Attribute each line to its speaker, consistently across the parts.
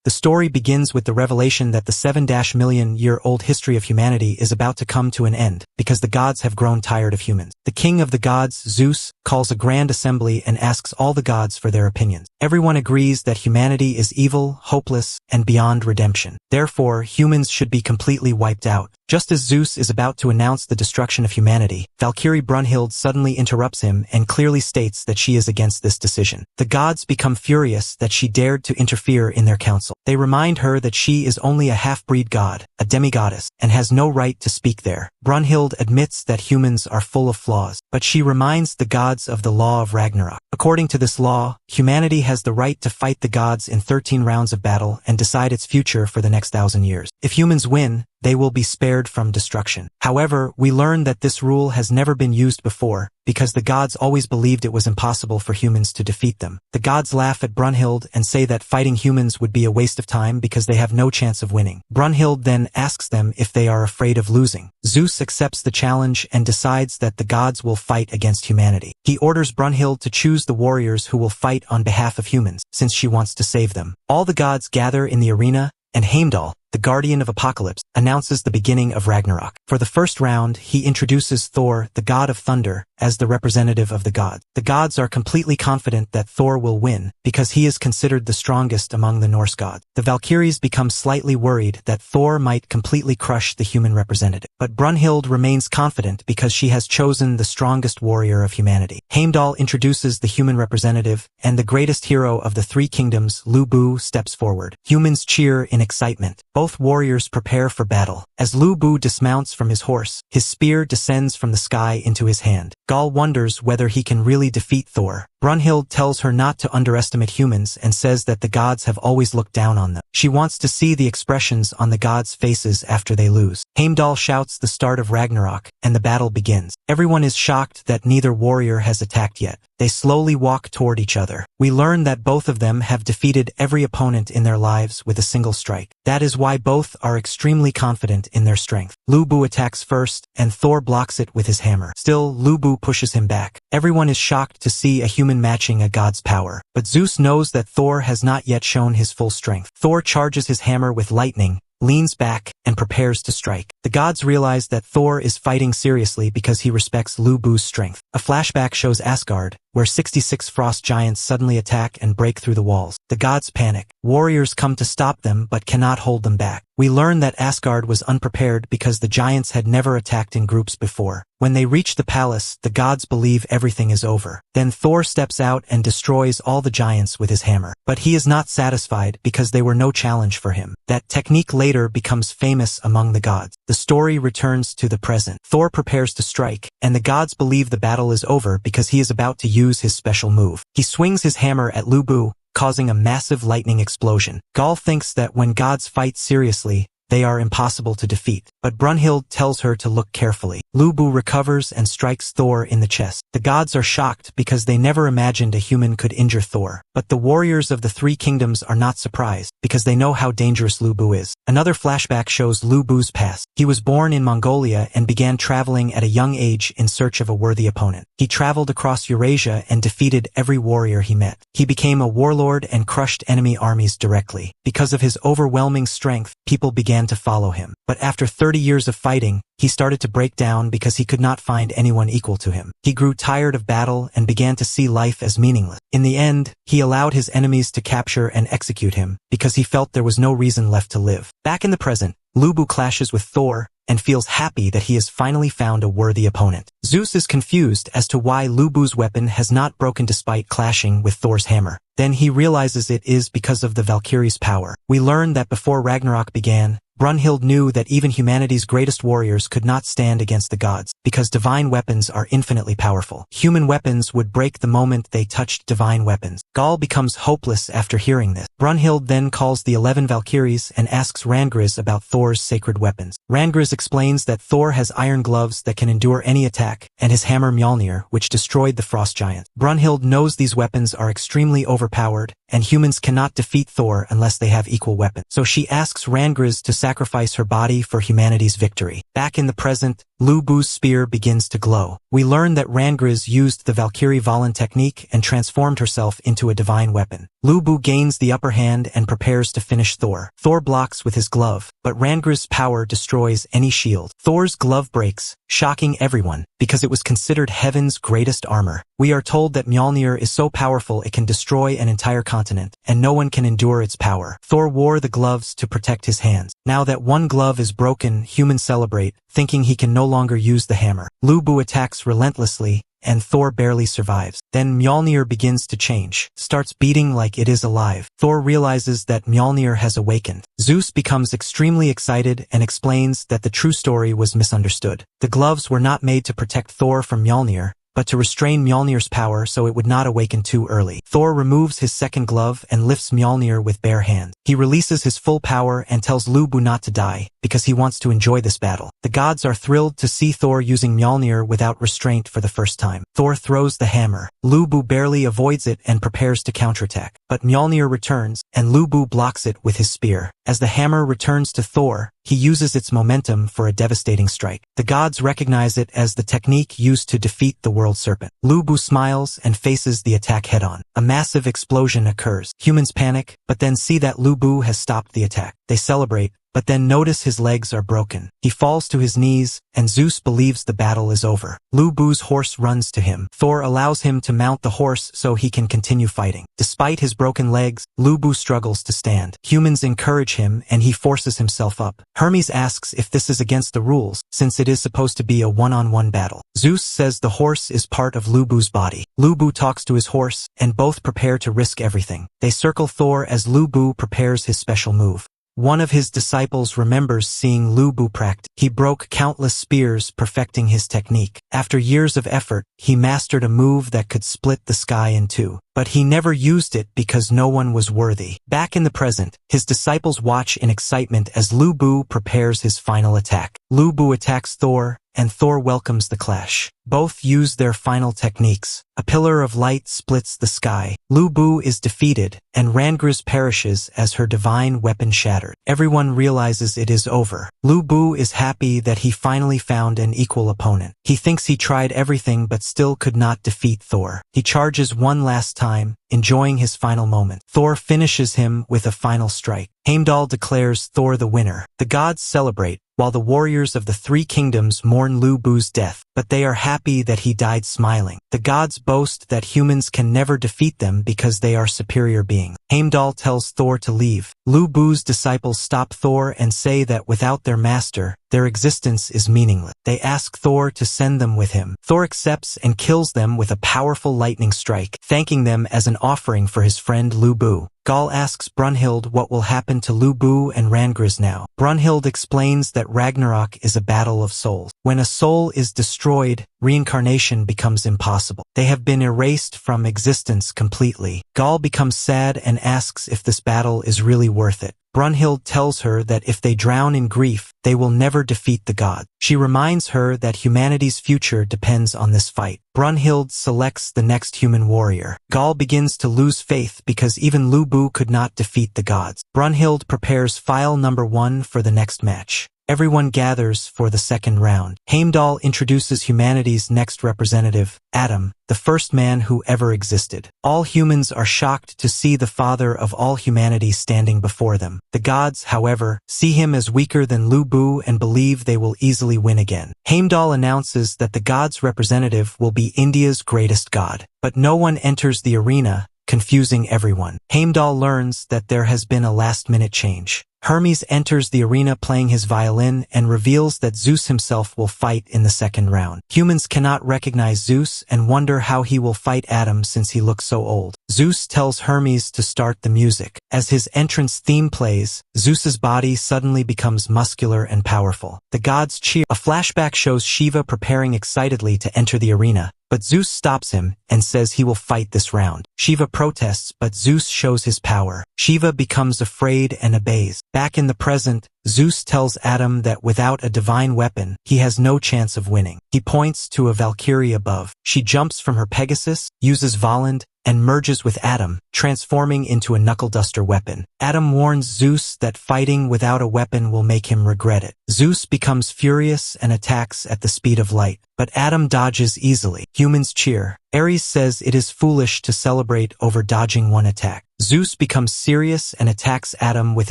Speaker 1: The story begins with the revelation that the 7-million-year-old history of humanity is about to come to an end, because the gods have grown tired of humans. The king of the gods, Zeus, calls a grand assembly and asks all the gods for their opinions. Everyone agrees that humanity is evil, hopeless, and beyond redemption. Therefore, humans should be completely wiped out. Just as Zeus is about to announce the destruction of humanity, Valkyrie Brunhild suddenly interrupts him and clearly states that she is against this decision. The gods become furious that she dared to interfere in their council. They remind her that she is only a half-breed god, a demigoddess, and has no right to speak there. Brunhild admits that humans are full of flaws, but she reminds the gods of the law of Ragnarok. According to this law, humanity has the right to fight the gods in 13 rounds of battle and decide its future for the next 1,000 years. If humans win, they will be spared from destruction. However, we learn that this rule has never been used before, because the gods always believed it was impossible for humans to defeat them. The gods laugh at Brunhild and say that fighting humans would be a waste of time because they have no chance of winning. Brunhild then asks them if they are afraid of losing. Zeus accepts the challenge and decides that the gods will fight against humanity. He orders Brunhild to choose the warriors who will fight on behalf of humans, since she wants to save them. All the gods gather in the arena, and Heimdall, the guardian of Apocalypse, announces the beginning of Ragnarok. For the first round, he introduces Thor, the god of thunder, as the representative of the gods. The gods are completely confident that Thor will win, because he is considered the strongest among the Norse gods. The Valkyries become slightly worried that Thor might completely crush the human representative. But Brunhild remains confident because she has chosen the strongest warrior of humanity. Heimdall introduces the human representative, and the greatest hero of the three kingdoms, Lubu, steps forward. Humans cheer in excitement. Both warriors prepare for battle. As Lubu dismounts from his horse, his spear descends from the sky into his hand. Gaul wonders whether he can really defeat Thor. Brunhild tells her not to underestimate humans and says that the gods have always looked down on them. She wants to see the expressions on the gods' faces after they lose. Heimdall shouts the start of Ragnarok, and the battle begins. Everyone is shocked that neither warrior has attacked yet. They slowly walk toward each other. We learn that both of them have defeated every opponent in their lives with a single strike. That is why both are extremely confident in their strength. Lubu attacks first, and Thor blocks it with his hammer. Still, Lubu pushes him back. Everyone is shocked to see a human matching a god's power. But Zeus knows that Thor has not yet shown his full strength. Thor charges his hammer with lightning, leans back, and prepares to strike. The gods realize that Thor is fighting seriously because he respects Lubu's strength. A flashback shows Asgard, where 66 frost giants suddenly attack and break through the walls. The gods panic. Warriors come to stop them but cannot hold them back. We learn that Asgard was unprepared because the giants had never attacked in groups before. When they reach the palace, the gods believe everything is over. Then Thor steps out and destroys all the giants with his hammer. But he is not satisfied because they were no challenge for him. That technique later becomes famous among the gods. The story returns to the present. Thor prepares to strike, and the gods believe the battle is over because he is about to use his special move. He swings his hammer at Lubu, causing a massive lightning explosion. Gaul thinks that when gods fight seriously, they are impossible to defeat, but Brunhild tells her to look carefully. Lubu recovers and strikes Thor in the chest. The gods are shocked because they never imagined a human could injure Thor. But the warriors of the three kingdoms are not surprised, because they know how dangerous Lubu is. Another flashback shows Lubu's past. He was born in Mongolia and began traveling at a young age in search of a worthy opponent. He traveled across Eurasia and defeated every warrior he met. He became a warlord and crushed enemy armies directly. Because of his overwhelming strength, people began to follow him. But after 30 years of fighting, he started to break down because he could not find anyone equal to him. He grew tired of battle and began to see life as meaningless. In the end, he allowed his enemies to capture and execute him because he felt there was no reason left to live. Back in the present, Lubu clashes with Thor and feels happy that he has finally found a worthy opponent. Zeus is confused as to why Lubu's weapon has not broken despite clashing with Thor's hammer. Then he realizes it is because of the Valkyrie's power. We learn that before Ragnarok began, Brunhild knew that even humanity's greatest warriors could not stand against the gods, because divine weapons are infinitely powerful. Human weapons would break the moment they touched divine weapons. Gaul becomes hopeless after hearing this. Brunhild then calls the 11 Valkyries and asks Rangriz about Thor's sacred weapons. Rangriz explains that Thor has iron gloves that can endure any attack, and his hammer Mjolnir, which destroyed the frost giants. Brunhild knows these weapons are extremely overpowered, and humans cannot defeat Thor unless they have equal weapons. So she asks Rangriz to sacrifice her body for humanity's victory. Back in the present, Lu Bu's spear begins to glow. We learn that Rangriz used the Valkyrie Valen technique and transformed herself into a divine weapon. Lu Bu gains the upper hand and prepares to finish Thor. Thor blocks with his glove, but Rangriz's power destroys any shield. Thor's glove breaks, shocking everyone, because it was considered heaven's greatest armor. We are told that Mjolnir is so powerful it can destroy an entire continent, and no one can endure its power. Thor wore the gloves to protect his hands. Now that one glove is broken, humans celebrate, thinking he can no longer use the hammer. Lu Bu attacks relentlessly, and Thor barely survives. Then Mjolnir begins to change, starts beating like it is alive. Thor realizes that Mjolnir has awakened. Zeus becomes extremely excited and explains that the true story was misunderstood. The gloves were not made to protect Thor from Mjolnir, but to restrain Mjolnir's power so it would not awaken too early. Thor removes his second glove and lifts Mjolnir with bare hands. He releases his full power and tells Lu Bu not to die, because he wants to enjoy this battle. The gods are thrilled to see Thor using Mjolnir without restraint for the first time. Thor throws the hammer. Lu Bu barely avoids it and prepares to counterattack. But Mjolnir returns, and Lu Bu blocks it with his spear. As the hammer returns to Thor, he uses its momentum for a devastating strike. The gods recognize it as the technique used to defeat the world serpent. Lu Bu smiles and faces the attack head-on. A massive explosion occurs. Humans panic, but then see that Lu Bu has stopped the attack. They celebrate, but then notice his legs are broken. He falls to his knees, and Zeus believes the battle is over. Lu Bu's horse runs to him. Thor allows him to mount the horse so he can continue fighting. Despite his broken legs, Lu Bu struggles to stand. Humans encourage him, and he forces himself up. Hermes asks if this is against the rules, since it is supposed to be a one-on-one battle. Zeus says the horse is part of Lu Bu's body. Lu Bu talks to his horse, and both prepare to risk everything. They circle Thor as Lu Bu prepares his special move. One of his disciples remembers seeing Lu Bu practice. He broke countless spears, perfecting his technique. After years of effort, he mastered a move that could split the sky in two. But he never used it because no one was worthy. Back in the present, his disciples watch in excitement as Lu Bu prepares his final attack. Lu Bu attacks Thor, and Thor welcomes the clash. Both use their final techniques. A pillar of light splits the sky. Lu Bu is defeated, and Rangriz perishes as her divine weapon shattered. Everyone realizes it is over. Lu Bu is happy that he finally found an equal opponent. He thinks he tried everything but still could not defeat Thor. He charges one last time, enjoying his final moment. Thor finishes him with a final strike. Heimdall declares Thor the winner. The gods celebrate, while the warriors of the three kingdoms mourn Lu Bu's death, but they are happy that he died smiling. The gods boast that humans can never defeat them because they are superior beings. Heimdall tells Thor to leave. Lu Bu's disciples stop Thor and say that without their master, their existence is meaningless. They ask Thor to send them with him. Thor accepts and kills them with a powerful lightning strike, thanking them as an offering for his friend Lu Bu. Gaul asks Brunhild what will happen to Lu Bu and Rangriz now. Brunhild explains that Ragnarok is a battle of souls. When a soul is destroyed, reincarnation becomes impossible. They have been erased from existence completely. Gaul becomes sad and asks if this battle is really worth it. Brunhild tells her that if they drown in grief, they will never defeat the gods. She reminds her that humanity's future depends on this fight. Brunhild selects the next human warrior. Gaul begins to lose faith because even Lu Bu could not defeat the gods. Brunhild prepares file number 1 for the next match. Everyone gathers for the second round. Heimdall introduces humanity's next representative, Adam, the first man who ever existed. All humans are shocked to see the father of all humanity standing before them. The gods, however, see him as weaker than Lu Bu and believe they will easily win again. Heimdall announces that the gods' representative will be India's greatest god. But no one enters the arena, confusing everyone. Heimdall learns that there has been a last-minute change. Hermes enters the arena playing his violin and reveals that Zeus himself will fight in the second round. Humans cannot recognize Zeus and wonder how he will fight Adam since he looks so old. Zeus tells Hermes to start the music. As his entrance theme plays, Zeus's body suddenly becomes muscular and powerful. The gods cheer. A flashback shows Shiva preparing excitedly to enter the arena, but Zeus stops him and says he will fight this round. Shiva protests, but Zeus shows his power. Shiva becomes afraid and obeys. Back in the present, Zeus tells Adam that without a divine weapon, he has no chance of winning. He points to a Valkyrie above. She jumps from her Pegasus, uses Voland, and merges with Adam, transforming into a knuckle-duster weapon. Adam warns Zeus that fighting without a weapon will make him regret it. Zeus becomes furious and attacks at the speed of light, but Adam dodges easily. Humans cheer. Ares says it is foolish to celebrate over dodging one attack. Zeus becomes serious and attacks Adam with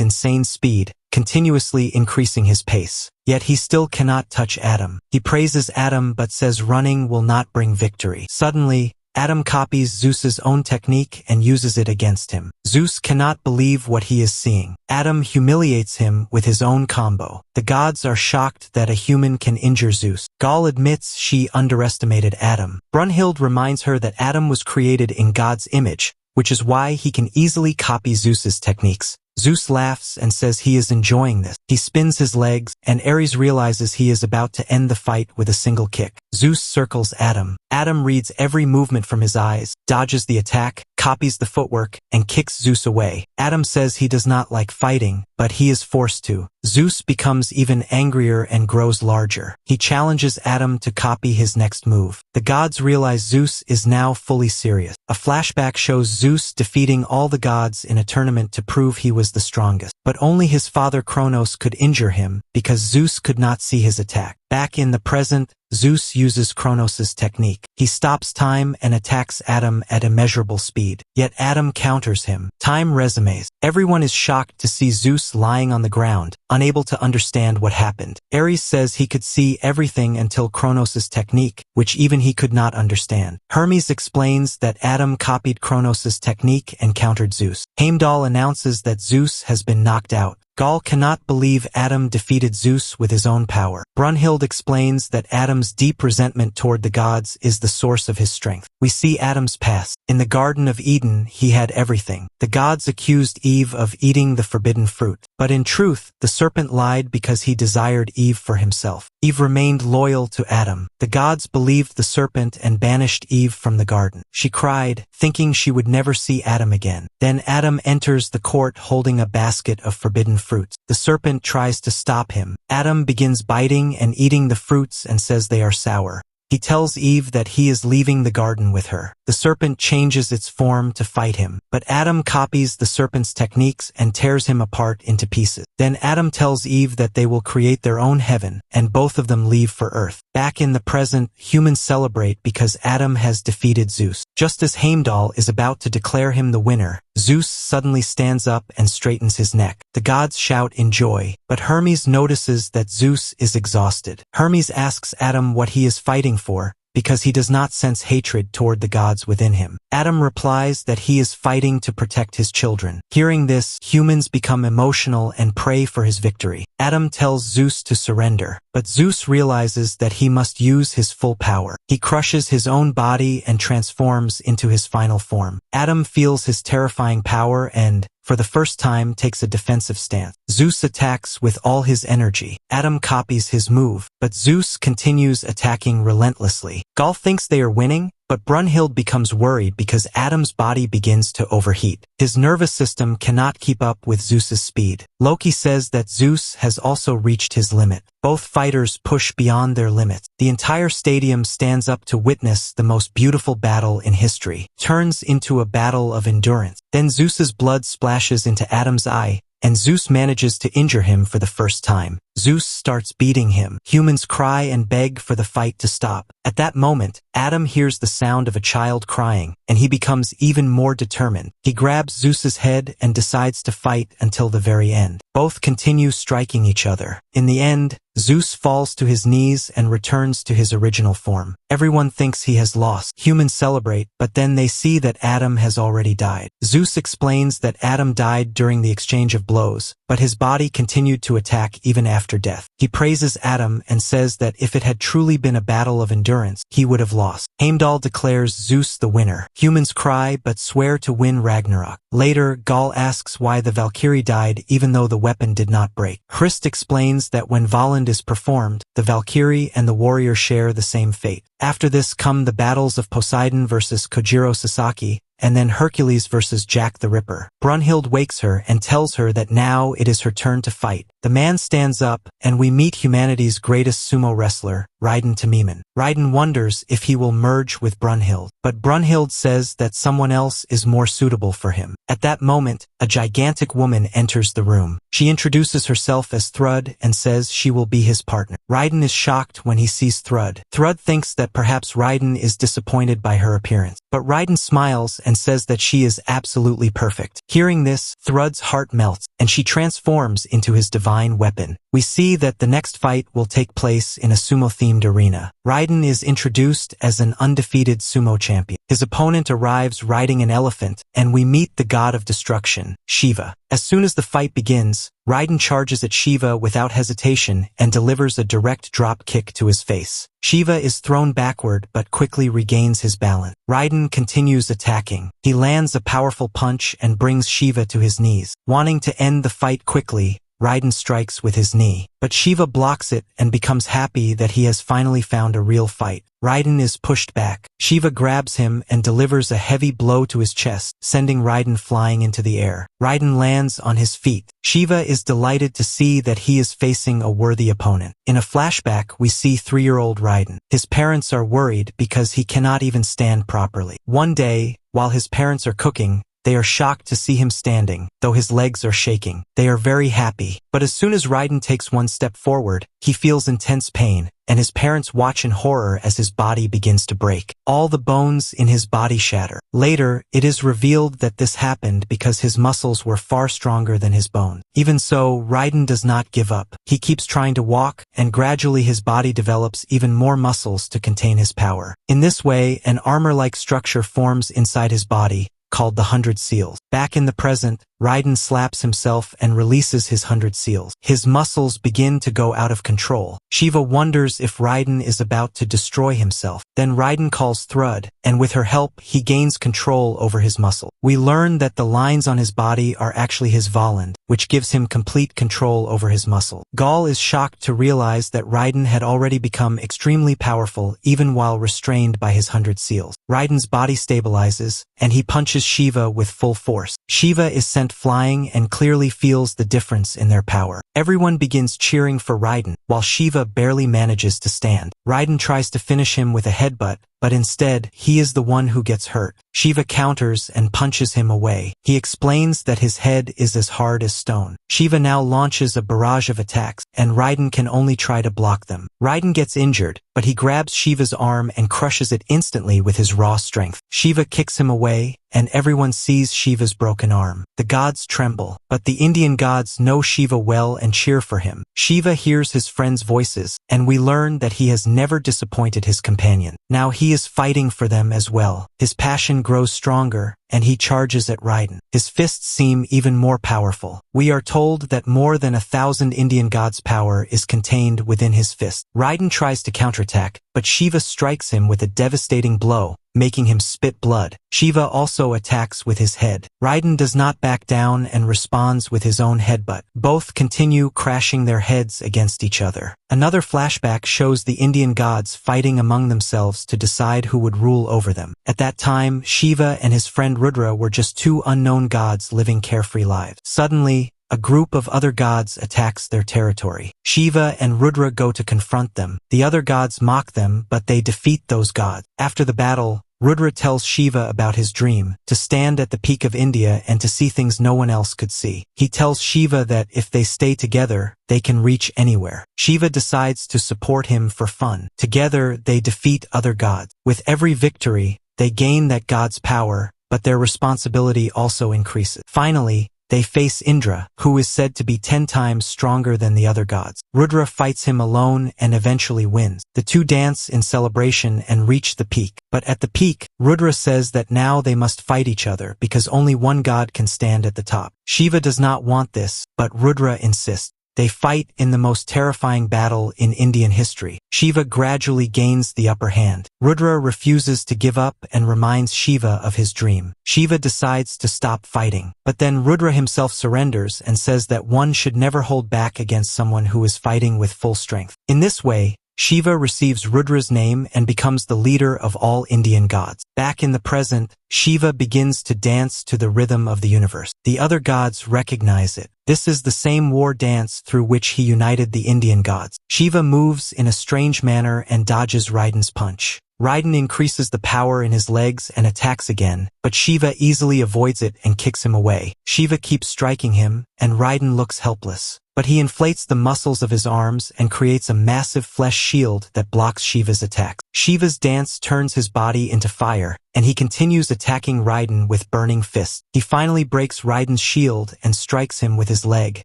Speaker 1: insane speed, continuously increasing his pace. Yet he still cannot touch Adam. He praises Adam but says running will not bring victory. Suddenly, Adam copies Zeus's own technique and uses it against him. Zeus cannot believe what he is seeing. Adam humiliates him with his own combo. The gods are shocked that a human can injure Zeus. Gaul admits she underestimated Adam. Brunhild reminds her that Adam was created in God's image, which is why he can easily copy Zeus's techniques. Zeus laughs and says he is enjoying this. He spins his legs, and Ares realizes he is about to end the fight with a single kick. Zeus circles Adam. Adam reads every movement from his eyes, dodges the attack, copies the footwork, and kicks Zeus away. Adam says he does not like fighting, but he is forced to. Zeus becomes even angrier and grows larger. He challenges Adam to copy his next move. The gods realize Zeus is now fully serious. A flashback shows Zeus defeating all the gods in a tournament to prove he was the strongest. But only his father Kronos could injure him because Zeus could not see his attack. Back in the present, Zeus uses Kronos' technique. He stops time and attacks Adam at immeasurable speed. Yet Adam counters him. Time resumes. Everyone is shocked to see Zeus lying on the ground, unable to understand what happened. Ares says he could see everything until Kronos' technique, which even he could not understand. Hermes explains that Adam copied Kronos' technique and countered Zeus. Heimdall announces that Zeus has been knocked out. Gaul cannot believe Adam defeated Zeus with his own power. Brunhild explains that Adam's deep resentment toward the gods is the source of his strength. We see Adam's past. In the Garden of Eden, he had everything. The gods accused Eve of eating the forbidden fruit. But in truth, the serpent lied because he desired Eve for himself. Eve remained loyal to Adam. The gods believed the serpent and banished Eve from the garden. She cried, thinking she would never see Adam again. Then Adam enters the court holding a basket of forbidden fruits. The serpent tries to stop him. Adam begins biting and eating the fruits and says they are sour. He tells Eve that he is leaving the garden with her. The serpent changes its form to fight him, but Adam copies the serpent's techniques and tears him apart into pieces. Then Adam tells Eve that they will create their own heaven, and both of them leave for Earth. Back in the present, humans celebrate because Adam has defeated Zeus. Just as Heimdall is about to declare him the winner, Zeus suddenly stands up and straightens his neck. The gods shout in joy, but Hermes notices that Zeus is exhausted. Hermes asks Adam what he is fighting for, because he does not sense hatred toward the gods within him. Adam replies that he is fighting to protect his children. Hearing this, humans become emotional and pray for his victory. Adam tells Zeus to surrender, but Zeus realizes that he must use his full power. He crushes his own body and transforms into his final form. Adam feels his terrifying power and, for the first time, takes a defensive stance. Zeus attacks with all his energy. Adam copies his move, but Zeus continues attacking relentlessly. Gaul thinks they are winning, but Brunhild becomes worried because Adam's body begins to overheat. His nervous system cannot keep up with Zeus's speed. Loki says that Zeus has also reached his limit. Both fighters push beyond their limits. The entire stadium stands up to witness the most beautiful battle in history. Turns into a battle of endurance. Then Zeus's blood splashes into Adam's eye, and Zeus manages to injure him for the first time. Zeus starts beating him. Humans cry and beg for the fight to stop. At that moment, Adam hears the sound of a child crying, and he becomes even more determined. He grabs Zeus's head and decides to fight until the very end. Both continue striking each other. In the end, Zeus falls to his knees and returns to his original form. Everyone thinks he has lost. Humans celebrate, but then they see that Adam has already died. Zeus explains that Adam died during the exchange of blows, but his body continued to attack even after death. He praises Adam and says that if it had truly been a battle of endurance, he would have lost. Heimdall declares Zeus the winner. Humans cry but swear to win Ragnarok. Later, Gaul asks why the Valkyrie died even though the weapon did not break. Hrist explains that when Valand is performed, the Valkyrie and the warrior share the same fate. After this come the battles of Poseidon versus Kojiro Sasaki, and then Hercules versus Jack the Ripper. Brunhild wakes her and tells her that now it is her turn to fight. The man stands up, and we meet humanity's greatest sumo wrestler, Raiden to Miman. Raiden wonders if he will merge with Brunhild, but Brunhild says that someone else is more suitable for him. At that moment, a gigantic woman enters the room. She introduces herself as Thrud and says she will be his partner. Raiden is shocked when he sees Thrud. Thrud thinks that perhaps Raiden is disappointed by her appearance, but Raiden smiles and says that she is absolutely perfect. Hearing this, Thrud's heart melts, and she transforms into his divine weapon. We see that the next fight will take place in a sumo-themed arena. Raiden is introduced as an undefeated sumo champion. His opponent arrives riding an elephant, and we meet the god of destruction, Shiva. As soon as the fight begins, Raiden charges at Shiva without hesitation and delivers a direct drop kick to his face. Shiva is thrown backward but quickly regains his balance. Raiden continues attacking. He lands a powerful punch and brings Shiva to his knees. Wanting to end the fight quickly, Raiden strikes with his knee, but Shiva blocks it and becomes happy that he has finally found a real fight. Raiden is pushed back. Shiva grabs him and delivers a heavy blow to his chest, sending Raiden flying into the air. Raiden lands on his feet. Shiva is delighted to see that he is facing a worthy opponent. In a flashback, we see 3-year-old Raiden. His parents are worried because he cannot even stand properly. One day, while his parents are cooking, they are shocked to see him standing, though his legs are shaking. They are very happy. But as soon as Raiden takes one step forward, he feels intense pain, and his parents watch in horror as his body begins to break. All the bones in his body shatter. Later, it is revealed that this happened because his muscles were far stronger than his bones. Even so, Raiden does not give up. He keeps trying to walk, and gradually his body develops even more muscles to contain his power. In this way, an armor-like structure forms inside his body, called the 100 Seals. Back in the present, Raiden slaps himself and releases his 100 Seals. His muscles begin to go out of control. Shiva wonders if Raiden is about to destroy himself. Then Raiden calls Thrud, and with her help, he gains control over his muscle. We learn that the lines on his body are actually his Valand, which gives him complete control over his muscle. Gaul is shocked to realize that Raiden had already become extremely powerful even while restrained by his 100 Seals. Raiden's body stabilizes, and he punches Shiva with full force. Shiva is sent flying and clearly feels the difference in their power. Everyone begins cheering for Raiden, while Shiva barely manages to stand. Raiden tries to finish him with a headbutt, but instead, he is the one who gets hurt. Shiva counters and punches him away. He explains that his head is as hard as stone. Shiva now launches a barrage of attacks, and Raiden can only try to block them. Raiden gets injured, but he grabs Shiva's arm and crushes it instantly with his raw strength. Shiva kicks him away, and everyone sees Shiva's broken arm. The gods tremble, but the Indian gods know Shiva well and cheer for him. Shiva hears his friends' voices, and we learn that he has never disappointed his companion. Now he is fighting for them as well. His passion grows stronger, and he charges at Raiden. His fists seem even more powerful. We are told that more than 1,000 Indian gods' power is contained within his fist. Raiden tries to counterattack, but Shiva strikes him with a devastating blow, making him spit blood. Shiva also attacks with his head. Raiden does not back down and responds with his own headbutt. Both continue crashing their heads against each other. Another flashback shows the Indian gods fighting among themselves to decide who would rule over them. At that time, Shiva and his friend Rudra were just two unknown gods living carefree lives. Suddenly, a group of other gods attacks their territory. Shiva and Rudra go to confront them. The other gods mock them, but they defeat those gods. After the battle, Rudra tells Shiva about his dream, to stand at the peak of India and to see things no one else could see. He tells Shiva that if they stay together, they can reach anywhere. Shiva decides to support him for fun. Together, they defeat other gods. With every victory, they gain that god's power, but their responsibility also increases. Finally, they face Indra, who is said to be 10 times stronger than the other gods. Rudra fights him alone and eventually wins. The two dance in celebration and reach the peak. But at the peak, Rudra says that now they must fight each other because only one god can stand at the top. Shiva does not want this, but Rudra insists. They fight in the most terrifying battle in Indian history. Shiva gradually gains the upper hand. Rudra refuses to give up and reminds Shiva of his dream. Shiva decides to stop fighting, but then Rudra himself surrenders and says that one should never hold back against someone who is fighting with full strength. In this way, Shiva receives Rudra's name and becomes the leader of all Indian gods. Back in the present, Shiva begins to dance to the rhythm of the universe. The other gods recognize it. This is the same war dance through which he united the Indian gods. Shiva moves in a strange manner and dodges Raiden's punch. Raiden increases the power in his legs and attacks again, but Shiva easily avoids it and kicks him away. Shiva keeps striking him, and Raiden looks helpless. But he inflates the muscles of his arms and creates a massive flesh shield that blocks Shiva's attacks. Shiva's dance turns his body into fire, and he continues attacking Raiden with burning fists. He finally breaks Raiden's shield and strikes him with his leg,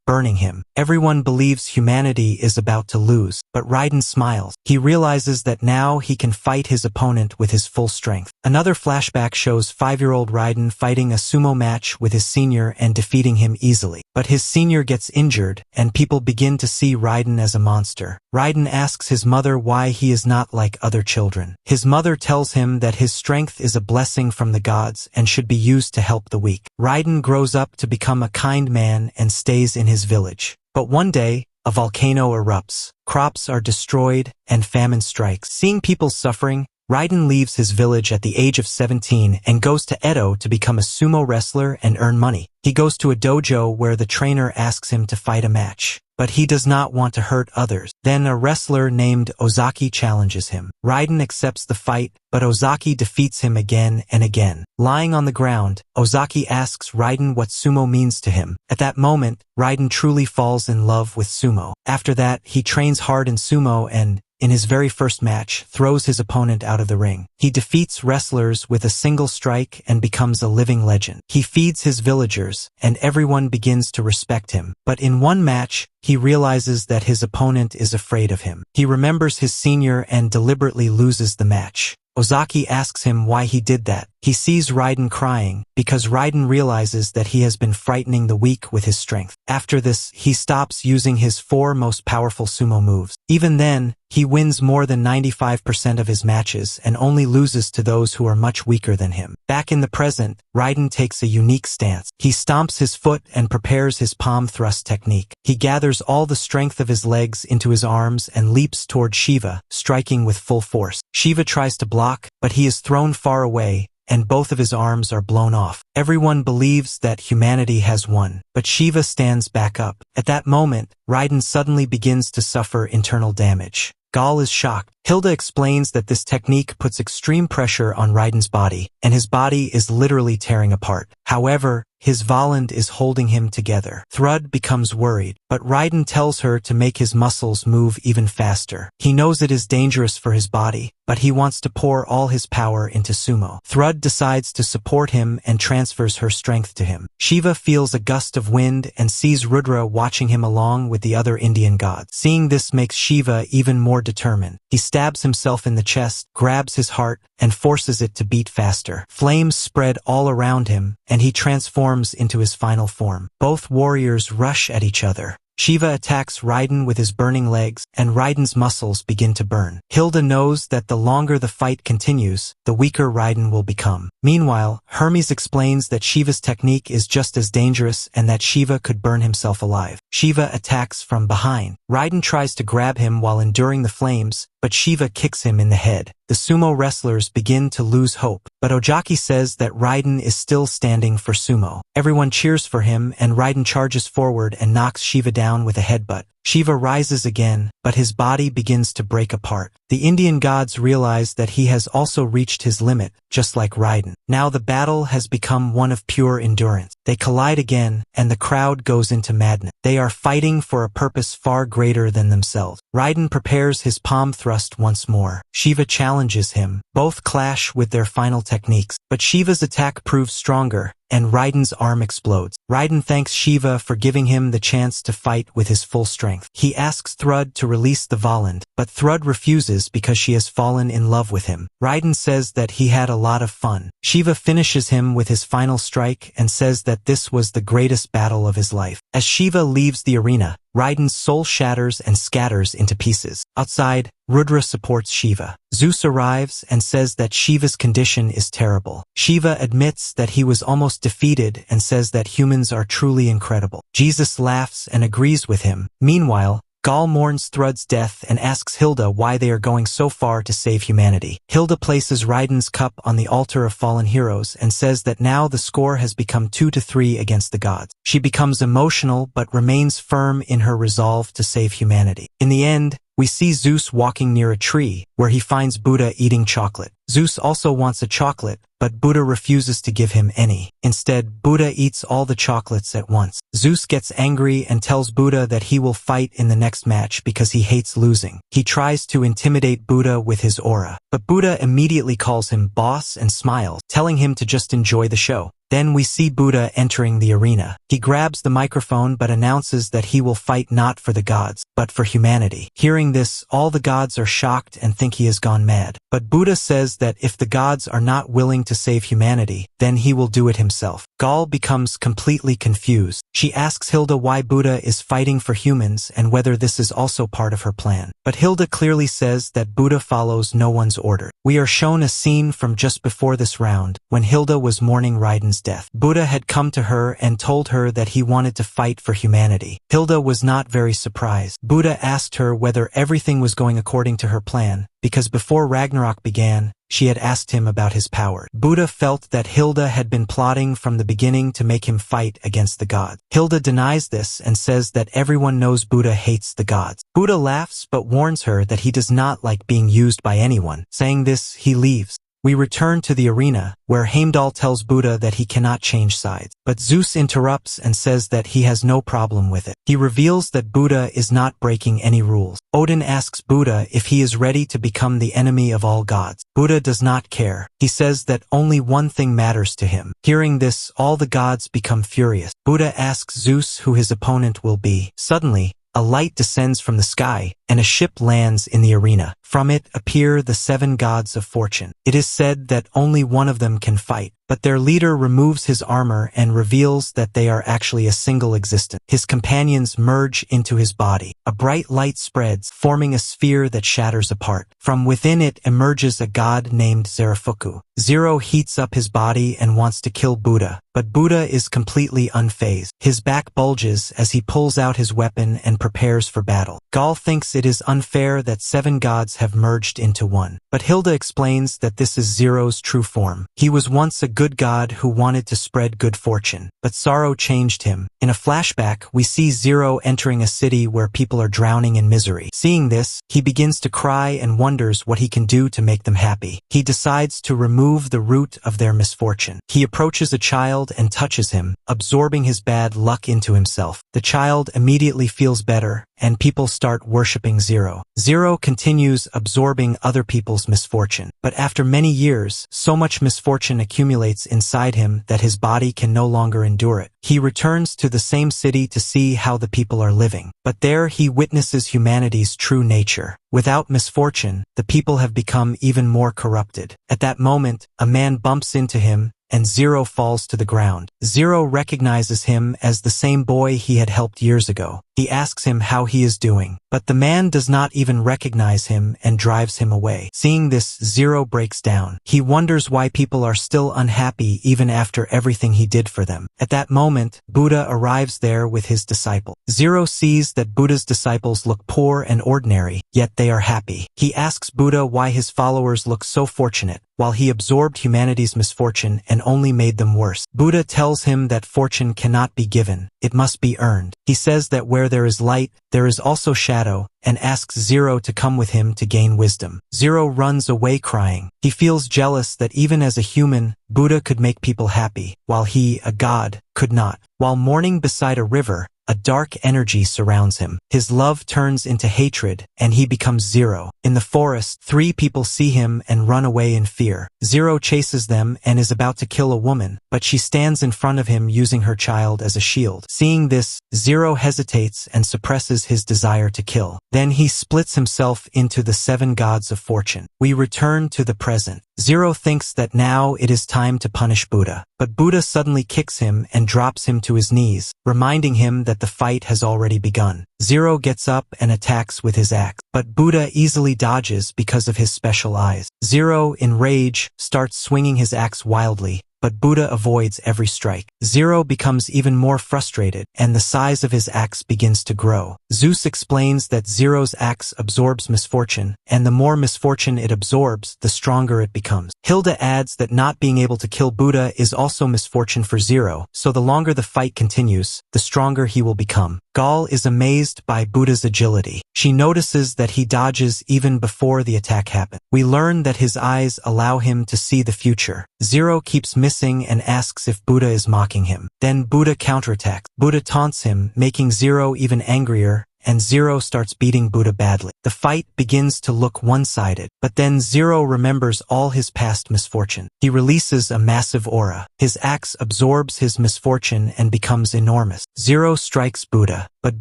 Speaker 1: burning him. Everyone believes humanity is about to lose, but Raiden smiles. He realizes that now he can fight his opponent with his full strength. Another flashback shows 5-year-old Raiden fighting a sumo match with his senior and defeating him easily. But his senior gets injured, and people begin to see Raiden as a monster. Raiden asks his mother why he is not like other children. His mother tells him that his strength is a blessing from the gods and should be used to help the weak. Raiden grows up to become a kind man and stays in his village. But one day, a volcano erupts, crops are destroyed, and famine strikes. Seeing people suffering, Raiden leaves his village at the age of 17 and goes to Edo to become a sumo wrestler and earn money. He goes to a dojo where the trainer asks him to fight a match, but he does not want to hurt others. Then a wrestler named Ozaki challenges him. Raiden accepts the fight, but Ozaki defeats him again and again. Lying on the ground, Ozaki asks Raiden what sumo means to him. At that moment, Raiden truly falls in love with sumo. After that, he trains hard in sumo and, in his very first match, throws his opponent out of the ring. He defeats wrestlers with a single strike and becomes a living legend. He feeds his villagers, and everyone begins to respect him. But in one match, he realizes that his opponent is afraid of him. He remembers his senior and deliberately loses the match. Ozaki asks him why he did that. He sees Raiden crying, because Raiden realizes that he has been frightening the weak with his strength. After this, he stops using his 4 most powerful sumo moves. Even then, he wins more than 95% of his matches and only loses to those who are much weaker than him. Back in the present, Raiden takes a unique stance. He stomps his foot and prepares his palm thrust technique. He gathers all the strength of his legs into his arms and leaps toward Shiva, striking with full force. Shiva tries to block, but he is thrown far away, and both of his arms are blown off. Everyone believes that humanity has won, but Shiva stands back up. At that moment, Raiden suddenly begins to suffer internal damage. Gal is shocked. Hilda explains that this technique puts extreme pressure on Raiden's body, and his body is literally tearing apart. However, his Valand is holding him together. Thrud becomes worried, but Raiden tells her to make his muscles move even faster. He knows it is dangerous for his body, but he wants to pour all his power into sumo. Thrud decides to support him and transfers her strength to him. Shiva feels a gust of wind and sees Rudra watching him along with the other Indian gods. Seeing this makes Shiva even more determined. He stabs himself in the chest, grabs his heart, and forces it to beat faster. Flames spread all around him, and he transforms into his final form. Both warriors rush at each other. Shiva attacks Raiden with his burning legs, and Raiden's muscles begin to burn. Hilda knows that the longer the fight continues, the weaker Raiden will become. Meanwhile, Hermes explains that Shiva's technique is just as dangerous and that Shiva could burn himself alive. Shiva attacks from behind. Raiden tries to grab him while enduring the flames, but Shiva kicks him in the head. The sumo wrestlers begin to lose hope, but Ozaki says that Raiden is still standing for sumo. Everyone cheers for him, and Raiden charges forward and knocks Shiva down with a headbutt. Shiva rises again, but his body begins to break apart. The Indian gods realize that he has also reached his limit, just like Raiden. Now the battle has become one of pure endurance. They collide again, and the crowd goes into madness. They are fighting for a purpose far greater than themselves. Raiden prepares his palm thrust once more. Shiva challenges him. Both clash with their final techniques, but Shiva's attack proves stronger, and Raiden's arm explodes. Raiden thanks Shiva for giving him the chance to fight with his full strength. He asks Thrud to release the Valand, but Thrud refuses because she has fallen in love with him. Raiden says that he had a lot of fun. Shiva finishes him with his final strike and says that this was the greatest battle of his life. As Shiva leaves the arena, Raiden's soul shatters and scatters into pieces. Outside, Rudra supports Shiva. Zeus arrives and says that Shiva's condition is terrible. Shiva admits that he was almost defeated and says that humans are truly incredible. Jesus laughs and agrees with him. Meanwhile, Gaul mourns Thrud's death and asks Hilda why they are going so far to save humanity. Hilda places Raiden's cup on the altar of fallen heroes and says that now the score has become 2-3 against the gods. She becomes emotional but remains firm in her resolve to save humanity. In the end, we see Zeus walking near a tree, where he finds Buddha eating chocolate. Zeus also wants a chocolate, but Buddha refuses to give him any. Instead, Buddha eats all the chocolates at once. Zeus gets angry and tells Buddha that he will fight in the next match because he hates losing. He tries to intimidate Buddha with his aura, but Buddha immediately calls him boss and smiles, telling him to just enjoy the show. Then we see Buddha entering the arena. He grabs the microphone but announces that he will fight not for the gods, but for humanity. Hearing this, all the gods are shocked and think he has gone mad. But Buddha says that if the gods are not willing to save humanity, then he will do it himself. Gaul becomes completely confused. She asks Hilda why Buddha is fighting for humans and whether this is also part of her plan. But Hilda clearly says that Buddha follows no one's order. We are shown a scene from just before this round, when Hilda was mourning Raiden's death. Buddha had come to her and told her that he wanted to fight for humanity. Hilda was not very surprised. Buddha asked her whether everything was going according to her plan, because before Ragnarok began, she had asked him about his power. Buddha felt that Hilda had been plotting from the beginning to make him fight against the gods. Hilda denies this and says that everyone knows Buddha hates the gods. Buddha laughs but warns her that he does not like being used by anyone. Saying this, he leaves. We return to the arena, where Heimdall tells Buddha that he cannot change sides. But Zeus interrupts and says that he has no problem with it. He reveals that Buddha is not breaking any rules. Odin asks Buddha if he is ready to become the enemy of all gods. Buddha does not care. He says that only one thing matters to him. Hearing this, all the gods become furious. Buddha asks Zeus who his opponent will be. Suddenly, a light descends from the sky, and a ship lands in the arena. From it appear the 7 gods of fortune. It is said that only one of them can fight, but their leader removes his armor and reveals that they are actually a single existence. His companions merge into his body. A bright light spreads, forming a sphere that shatters apart. From within it emerges a god named Zarafuku. Zero heats up his body and wants to kill Buddha, but Buddha is completely unfazed. His back bulges as he pulls out his weapon and prepares for battle. Gaul thinks it is unfair that 7 gods have merged into one, but Hilda explains that this is Zero's true form. He was once a good god who wanted to spread good fortune, but sorrow changed him. In a flashback, we see Zero entering a city where people are drowning in misery. Seeing this, he begins to cry and wonders what he can do to make them happy. He decides to remove the root of their misfortune. He approaches a child and touches him, absorbing his bad luck into himself. The child immediately feels better, and people start worshipping Zero. Zero continues absorbing other people's misfortune, but after many years, so much misfortune accumulates inside him that his body can no longer endure it. He returns to the same city to see how the people are living, but there he witnesses humanity's true nature. Without misfortune, the people have become even more corrupted. At that moment, a man bumps into him, and Zero falls to the ground. Zero recognizes him as the same boy he had helped years ago. He asks him how he is doing, but the man does not even recognize him and drives him away. Seeing this, Zero breaks down. He wonders why people are still unhappy even after everything he did for them. At that moment, Buddha arrives there with his disciple. Zero sees that Buddha's disciples look poor and ordinary, yet they are happy. He asks Buddha why his followers look so fortunate, while he absorbed humanity's misfortune and only made them worse. Buddha tells him that fortune cannot be given, it must be earned. He says that where there is light, there is also shadow, and asks Zero to come with him to gain wisdom. Zero runs away crying. He feels jealous that even as a human, Buddha could make people happy, while he, a god, could not. While mourning beside a river, a dark energy surrounds him. His love turns into hatred, and he becomes Zero. In the forest, 3 people see him and run away in fear. Zero chases them and is about to kill a woman, but she stands in front of him using her child as a shield. Seeing this, Zero hesitates and suppresses his desire to kill. Then he splits himself into the 7 gods of fortune. We return to the present. Zero thinks that now it is time to punish Buddha, but Buddha suddenly kicks him and drops him to his knees, reminding him that the fight has already begun. Zero gets up and attacks with his axe, but Buddha easily dodges because of his special eyes. Zero, in rage, starts swinging his axe wildly, but Buddha avoids every strike. Zero becomes even more frustrated, and the size of his axe begins to grow. Zeus explains that Zero's axe absorbs misfortune, and the more misfortune it absorbs, the stronger it becomes. Hilda adds that not being able to kill Buddha is also misfortune for Zero, so the longer the fight continues, the stronger he will become. Gal is amazed by Buddha's agility. She notices that he dodges even before the attack happens. We learn that his eyes allow him to see the future. Zero keeps missing and asks if Buddha is mocking him. Then Buddha counterattacks. Buddha taunts him, making Zero even angrier, and Zero starts beating Buddha badly. The fight begins to look one-sided, but then Zero remembers all his past misfortune. He releases a massive aura. His axe absorbs his misfortune and becomes enormous. Zero strikes Buddha, but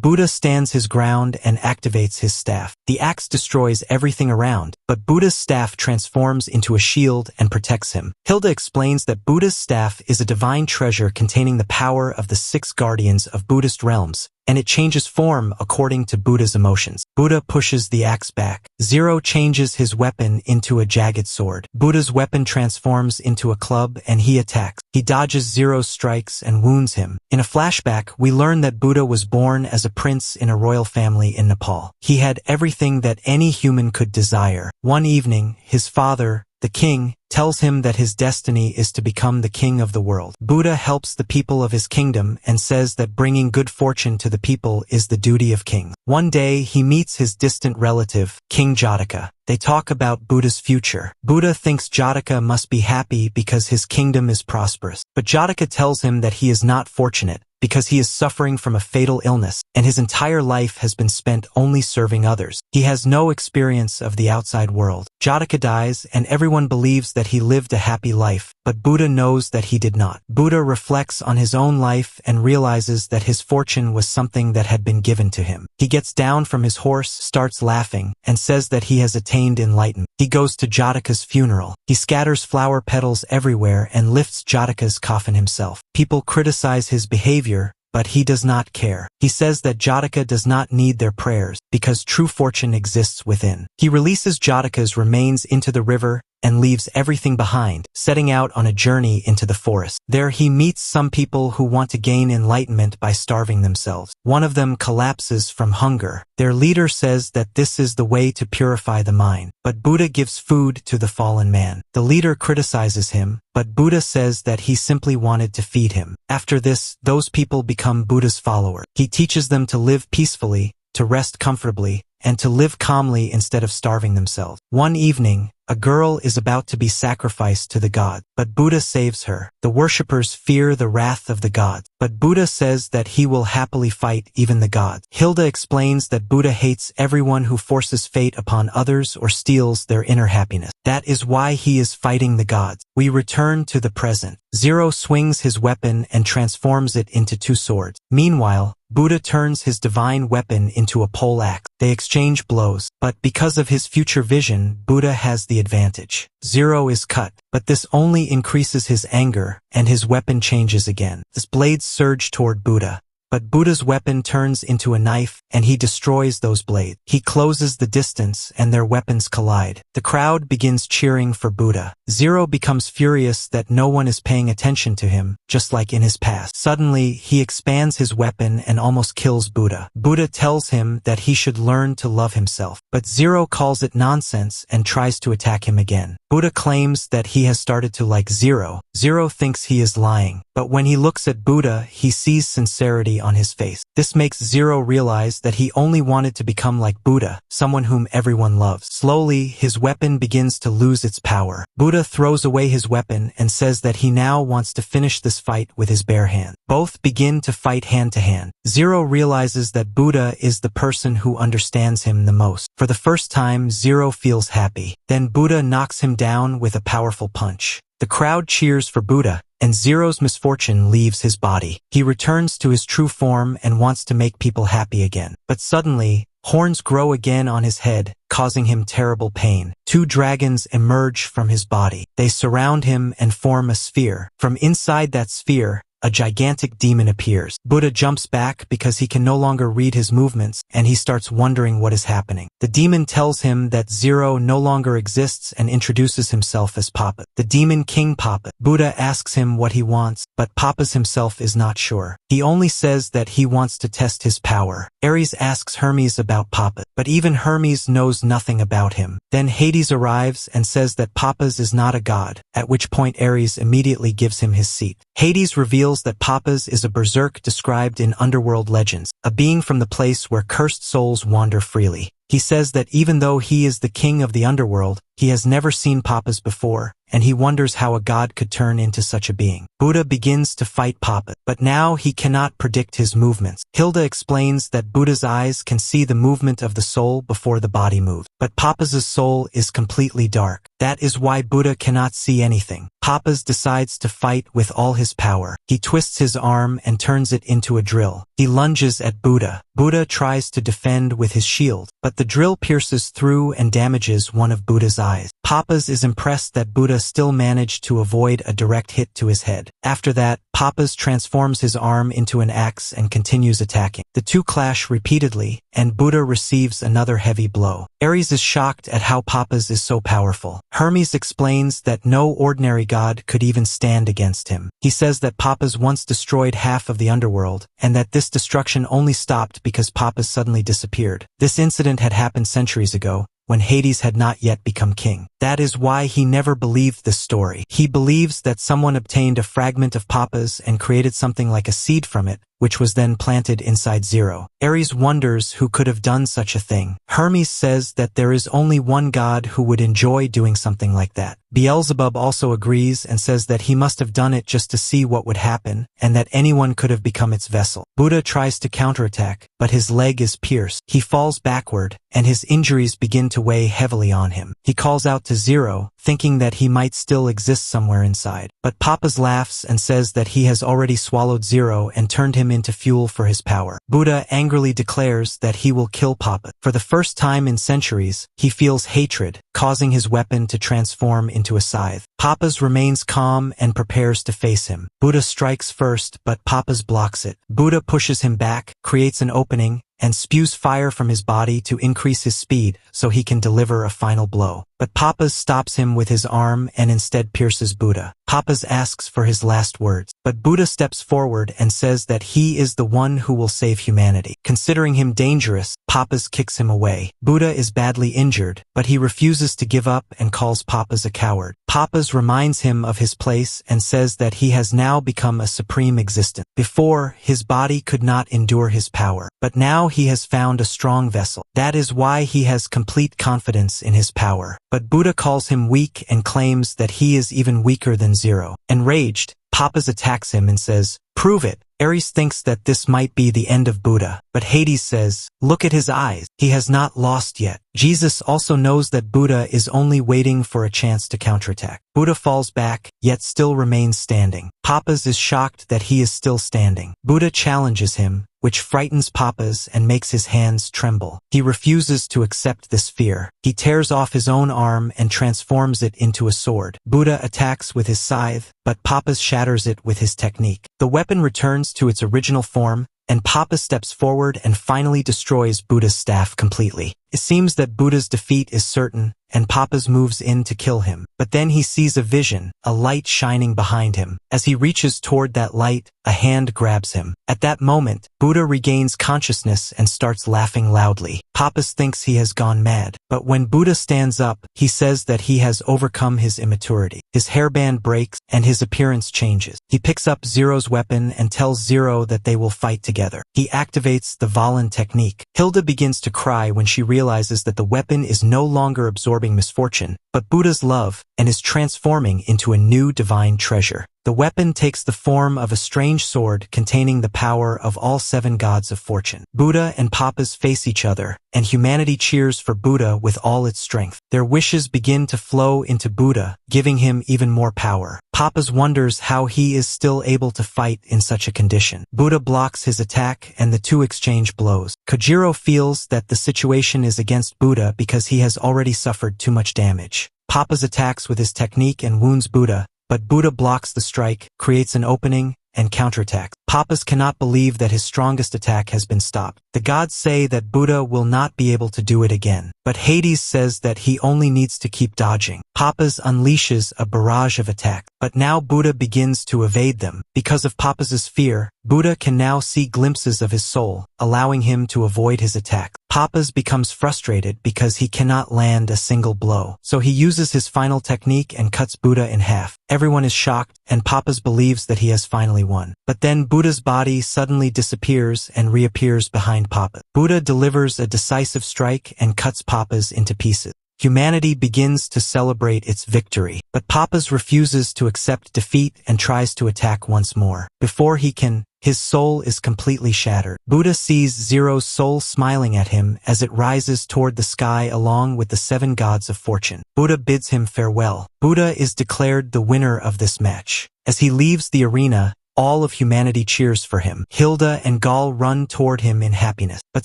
Speaker 1: Buddha stands his ground and activates his staff. The axe destroys everything around, but Buddha's staff transforms into a shield and protects him. Hilda explains that Buddha's staff is a divine treasure containing the power of the 6 guardians of Buddhist realms, and it changes form according to Buddha's emotions. Buddha pushes the axe back. Zero changes his weapon into a jagged sword. Buddha's weapon transforms into a club and he attacks. He dodges Zero's strikes and wounds him. In a flashback, we learn that Buddha was born as a prince in a royal family in Nepal. He had everything that any human could desire. One evening, his father, the king, tells him that his destiny is to become the king of the world. Buddha helps the people of his kingdom and says that bringing good fortune to the people is the duty of kings. One day, he meets his distant relative, King Jataka. They talk about Buddha's future. Buddha thinks Jataka must be happy because his kingdom is prosperous. But Jataka tells him that he is not fortunate, because he is suffering from a fatal illness, and his entire life has been spent only serving others. He has no experience of the outside world. Jataka dies, and everyone believes that he lived a happy life, but Buddha knows that he did not. Buddha reflects on his own life and realizes that his fortune was something that had been given to him. He gets down from his horse, starts laughing, and says that he has attained enlightenment. He goes to Jataka's funeral. He scatters flower petals everywhere and lifts Jataka's coffin himself. People criticize his behavior, but he does not care. He says that Jataka does not need their prayers, because true fortune exists within. He releases Jataka's remains into the river and leaves everything behind, setting out on a journey into the forest. There he meets some people who want to gain enlightenment by starving themselves. One of them collapses from hunger. Their leader says that this is the way to purify the mind, but Buddha gives food to the fallen man. The leader criticizes him, but Buddha says that he simply wanted to feed him. After this, those people become Buddha's followers. He teaches them to live peacefully, to rest comfortably, and to live calmly instead of starving themselves. One evening, a girl is about to be sacrificed to the god, but Buddha saves her. The worshippers fear the wrath of the god, but Buddha says that he will happily fight even the gods. Hilda explains that Buddha hates everyone who forces fate upon others or steals their inner happiness. That is why he is fighting the gods. We return to the present. Zero swings his weapon and transforms it into 2 swords. Meanwhile, Buddha turns his divine weapon into a pole axe. They exchange blows, but because of his future vision, Buddha has the advantage. Zero is cut, but this only increases his anger, and his weapon changes again. His blades surge toward Buddha, but Buddha's weapon turns into a knife, and he destroys those blades. He closes the distance, and their weapons collide. The crowd begins cheering for Buddha. Zero becomes furious that no one is paying attention to him, just like in his past. Suddenly, he expands his weapon and almost kills Buddha. Buddha tells him that he should learn to love himself, but Zero calls it nonsense and tries to attack him again. Buddha claims that he has started to like Zero. Zero thinks he is lying, but when he looks at Buddha, he sees sincerity on his face. This makes Zero realize that he only wanted to become like Buddha, someone whom everyone loves. Slowly, his weapon begins to lose its power. Buddha throws away his weapon and says that he now wants to finish this fight with his bare hand. Both begin to fight hand to hand. Zero realizes that Buddha is the person who understands him the most. For the first time, Zero feels happy. Then Buddha knocks him down with a powerful punch. The crowd cheers for Buddha, and Zero's misfortune leaves his body. He returns to his true form and wants to make people happy again. But suddenly, horns grow again on his head, causing him terrible pain. 2 dragons emerge from his body. They surround him and form a sphere. From inside that sphere, a gigantic demon appears. Buddha jumps back because he can no longer read his movements, and he starts wondering what is happening. The demon tells him that Zero no longer exists and introduces himself as Papa, the demon king Papa. Buddha asks him what he wants, but Papa's himself is not sure. He only says that he wants to test his power. Ares asks Hermes about Papa, but even Hermes knows nothing about him. Then Hades arrives and says that Papa's is not a god, at which point Ares immediately gives him his seat. Hades reveals that Papa's is a berserk described in underworld legends, a being from the place where cursed souls wander freely. He says that even though he is the king of the underworld, he has never seen Papa's before, and he wonders how a god could turn into such a being. Buddha begins to fight Papa, but now he cannot predict his movements. Hilda explains that Buddha's eyes can see the movement of the soul before the body moves, but Papa's soul is completely dark. That is why Buddha cannot see anything. Papa's decides to fight with all his power. He twists his arm and turns it into a drill. He lunges at Buddha. Buddha tries to defend with his shield, but the drill pierces through and damages one of Buddha's eyes. Papa's is impressed that Buddha still managed to avoid a direct hit to his head. After that, Papa's transforms his arm into an axe and continues attacking. The two clash repeatedly, and Buddha receives another heavy blow. Ares is shocked at how Papa's is so powerful. Hermes explains that no ordinary god could even stand against him. He says that Papa's once destroyed half of the underworld, and that this destruction only stopped because Papa's suddenly disappeared. This incident had happened centuries ago, when Hades had not yet become king. That is why he never believed this story. He believes that someone obtained a fragment of Papa's and created something like a seed from it, which was then planted inside Zero. Ares wonders who could have done such a thing. Hermes says that there is only one god who would enjoy doing something like that. Beelzebub also agrees and says that he must have done it just to see what would happen, and that anyone could have become its vessel. Buddha tries to counterattack, but his leg is pierced. He falls backward, and his injuries begin to weigh heavily on him. He calls out to Zero, thinking that he might still exist somewhere inside. But Papa's laughs and says that he has already swallowed Zero and turned him into fuel for his power. Buddha angrily declares that he will kill Papa. For the first time in centuries, he feels hatred, causing his weapon to transform into a scythe. Papa's remains calm and prepares to face him. Buddha strikes first, but Papa's blocks it. Buddha pushes him back, creates an opening, and spews fire from his body to increase his speed so he can deliver a final blow. But Papa's stops him with his arm and instead pierces Buddha. Papa's asks for his last words, but Buddha steps forward and says that he is the one who will save humanity. Considering him dangerous, Papa's kicks him away. Buddha is badly injured, but he refuses to give up and calls Papa's a coward. Papa's reminds him of his place and says that he has now become a supreme existence. Before, his body could not endure his power, but now he has found a strong vessel. That is why he has complete confidence in his power. But Buddha calls him weak and claims that he is even weaker than Zero. Enraged, Papa's attacks him and says, "Prove it." Ares thinks that this might be the end of Buddha, but Hades says, "Look at his eyes. He has not lost yet." Jesus also knows that Buddha is only waiting for a chance to counterattack. Buddha falls back, yet still remains standing. Papa's is shocked that he is still standing. Buddha challenges him, which frightens Papa's and makes his hands tremble. He refuses to accept this fear. He tears off his own arm and transforms it into a sword. Buddha attacks with his scythe, but Papa's shatters it with his technique. The weapon returns to its original form, and Papa steps forward and finally destroys Buddha's staff completely. It seems that Buddha's defeat is certain, and Papa's moves in to kill him. But then he sees a vision, a light shining behind him. As he reaches toward that light, a hand grabs him. At that moment, Buddha regains consciousness and starts laughing loudly. Papa's thinks he has gone mad. But when Buddha stands up, he says that he has overcome his immaturity. His hairband breaks, and his appearance changes. He picks up Zero's weapon and tells Zero that they will fight together. He activates the Valen technique. Hilda begins to cry when she realizes that the weapon is no longer absorbing misfortune, but Buddha's love, and is transforming into a new divine treasure. The weapon takes the form of a strange sword containing the power of all 7 gods of fortune. Buddha and Papa's face each other, and humanity cheers for Buddha with all its strength. Their wishes begin to flow into Buddha, giving him even more power. Papa's wonders how he is still able to fight in such a condition. Buddha blocks his attack and the two exchange blows. Kojiro feels that the situation is against Buddha because he has already suffered too much damage. Papa's attacks with his technique and wounds Buddha, but Buddha blocks the strike, creates an opening, and counterattacks. Papas cannot believe that his strongest attack has been stopped. The gods say that Buddha will not be able to do it again, but Hades says that he only needs to keep dodging. Papas unleashes a barrage of attack, but now Buddha begins to evade them. Because of Papas's fear, Buddha can now see glimpses of his soul, allowing him to avoid his attack. Papas becomes frustrated because he cannot land a single blow, so he uses his final technique and cuts Buddha in half. Everyone is shocked, and Papas believes that he has finally won. But then Buddha's body suddenly disappears and reappears behind Papas. Buddha delivers a decisive strike and cuts Papas into pieces. Humanity begins to celebrate its victory, but Papas refuses to accept defeat and tries to attack once more. Before he can, his soul is completely shattered. Buddha sees Zero's soul smiling at him as it rises toward the sky along with the 7 gods of fortune. Buddha bids him farewell. Buddha is declared the winner of this match. As he leaves the arena, all of humanity cheers for him. Hilda and Gaul run toward him in happiness. But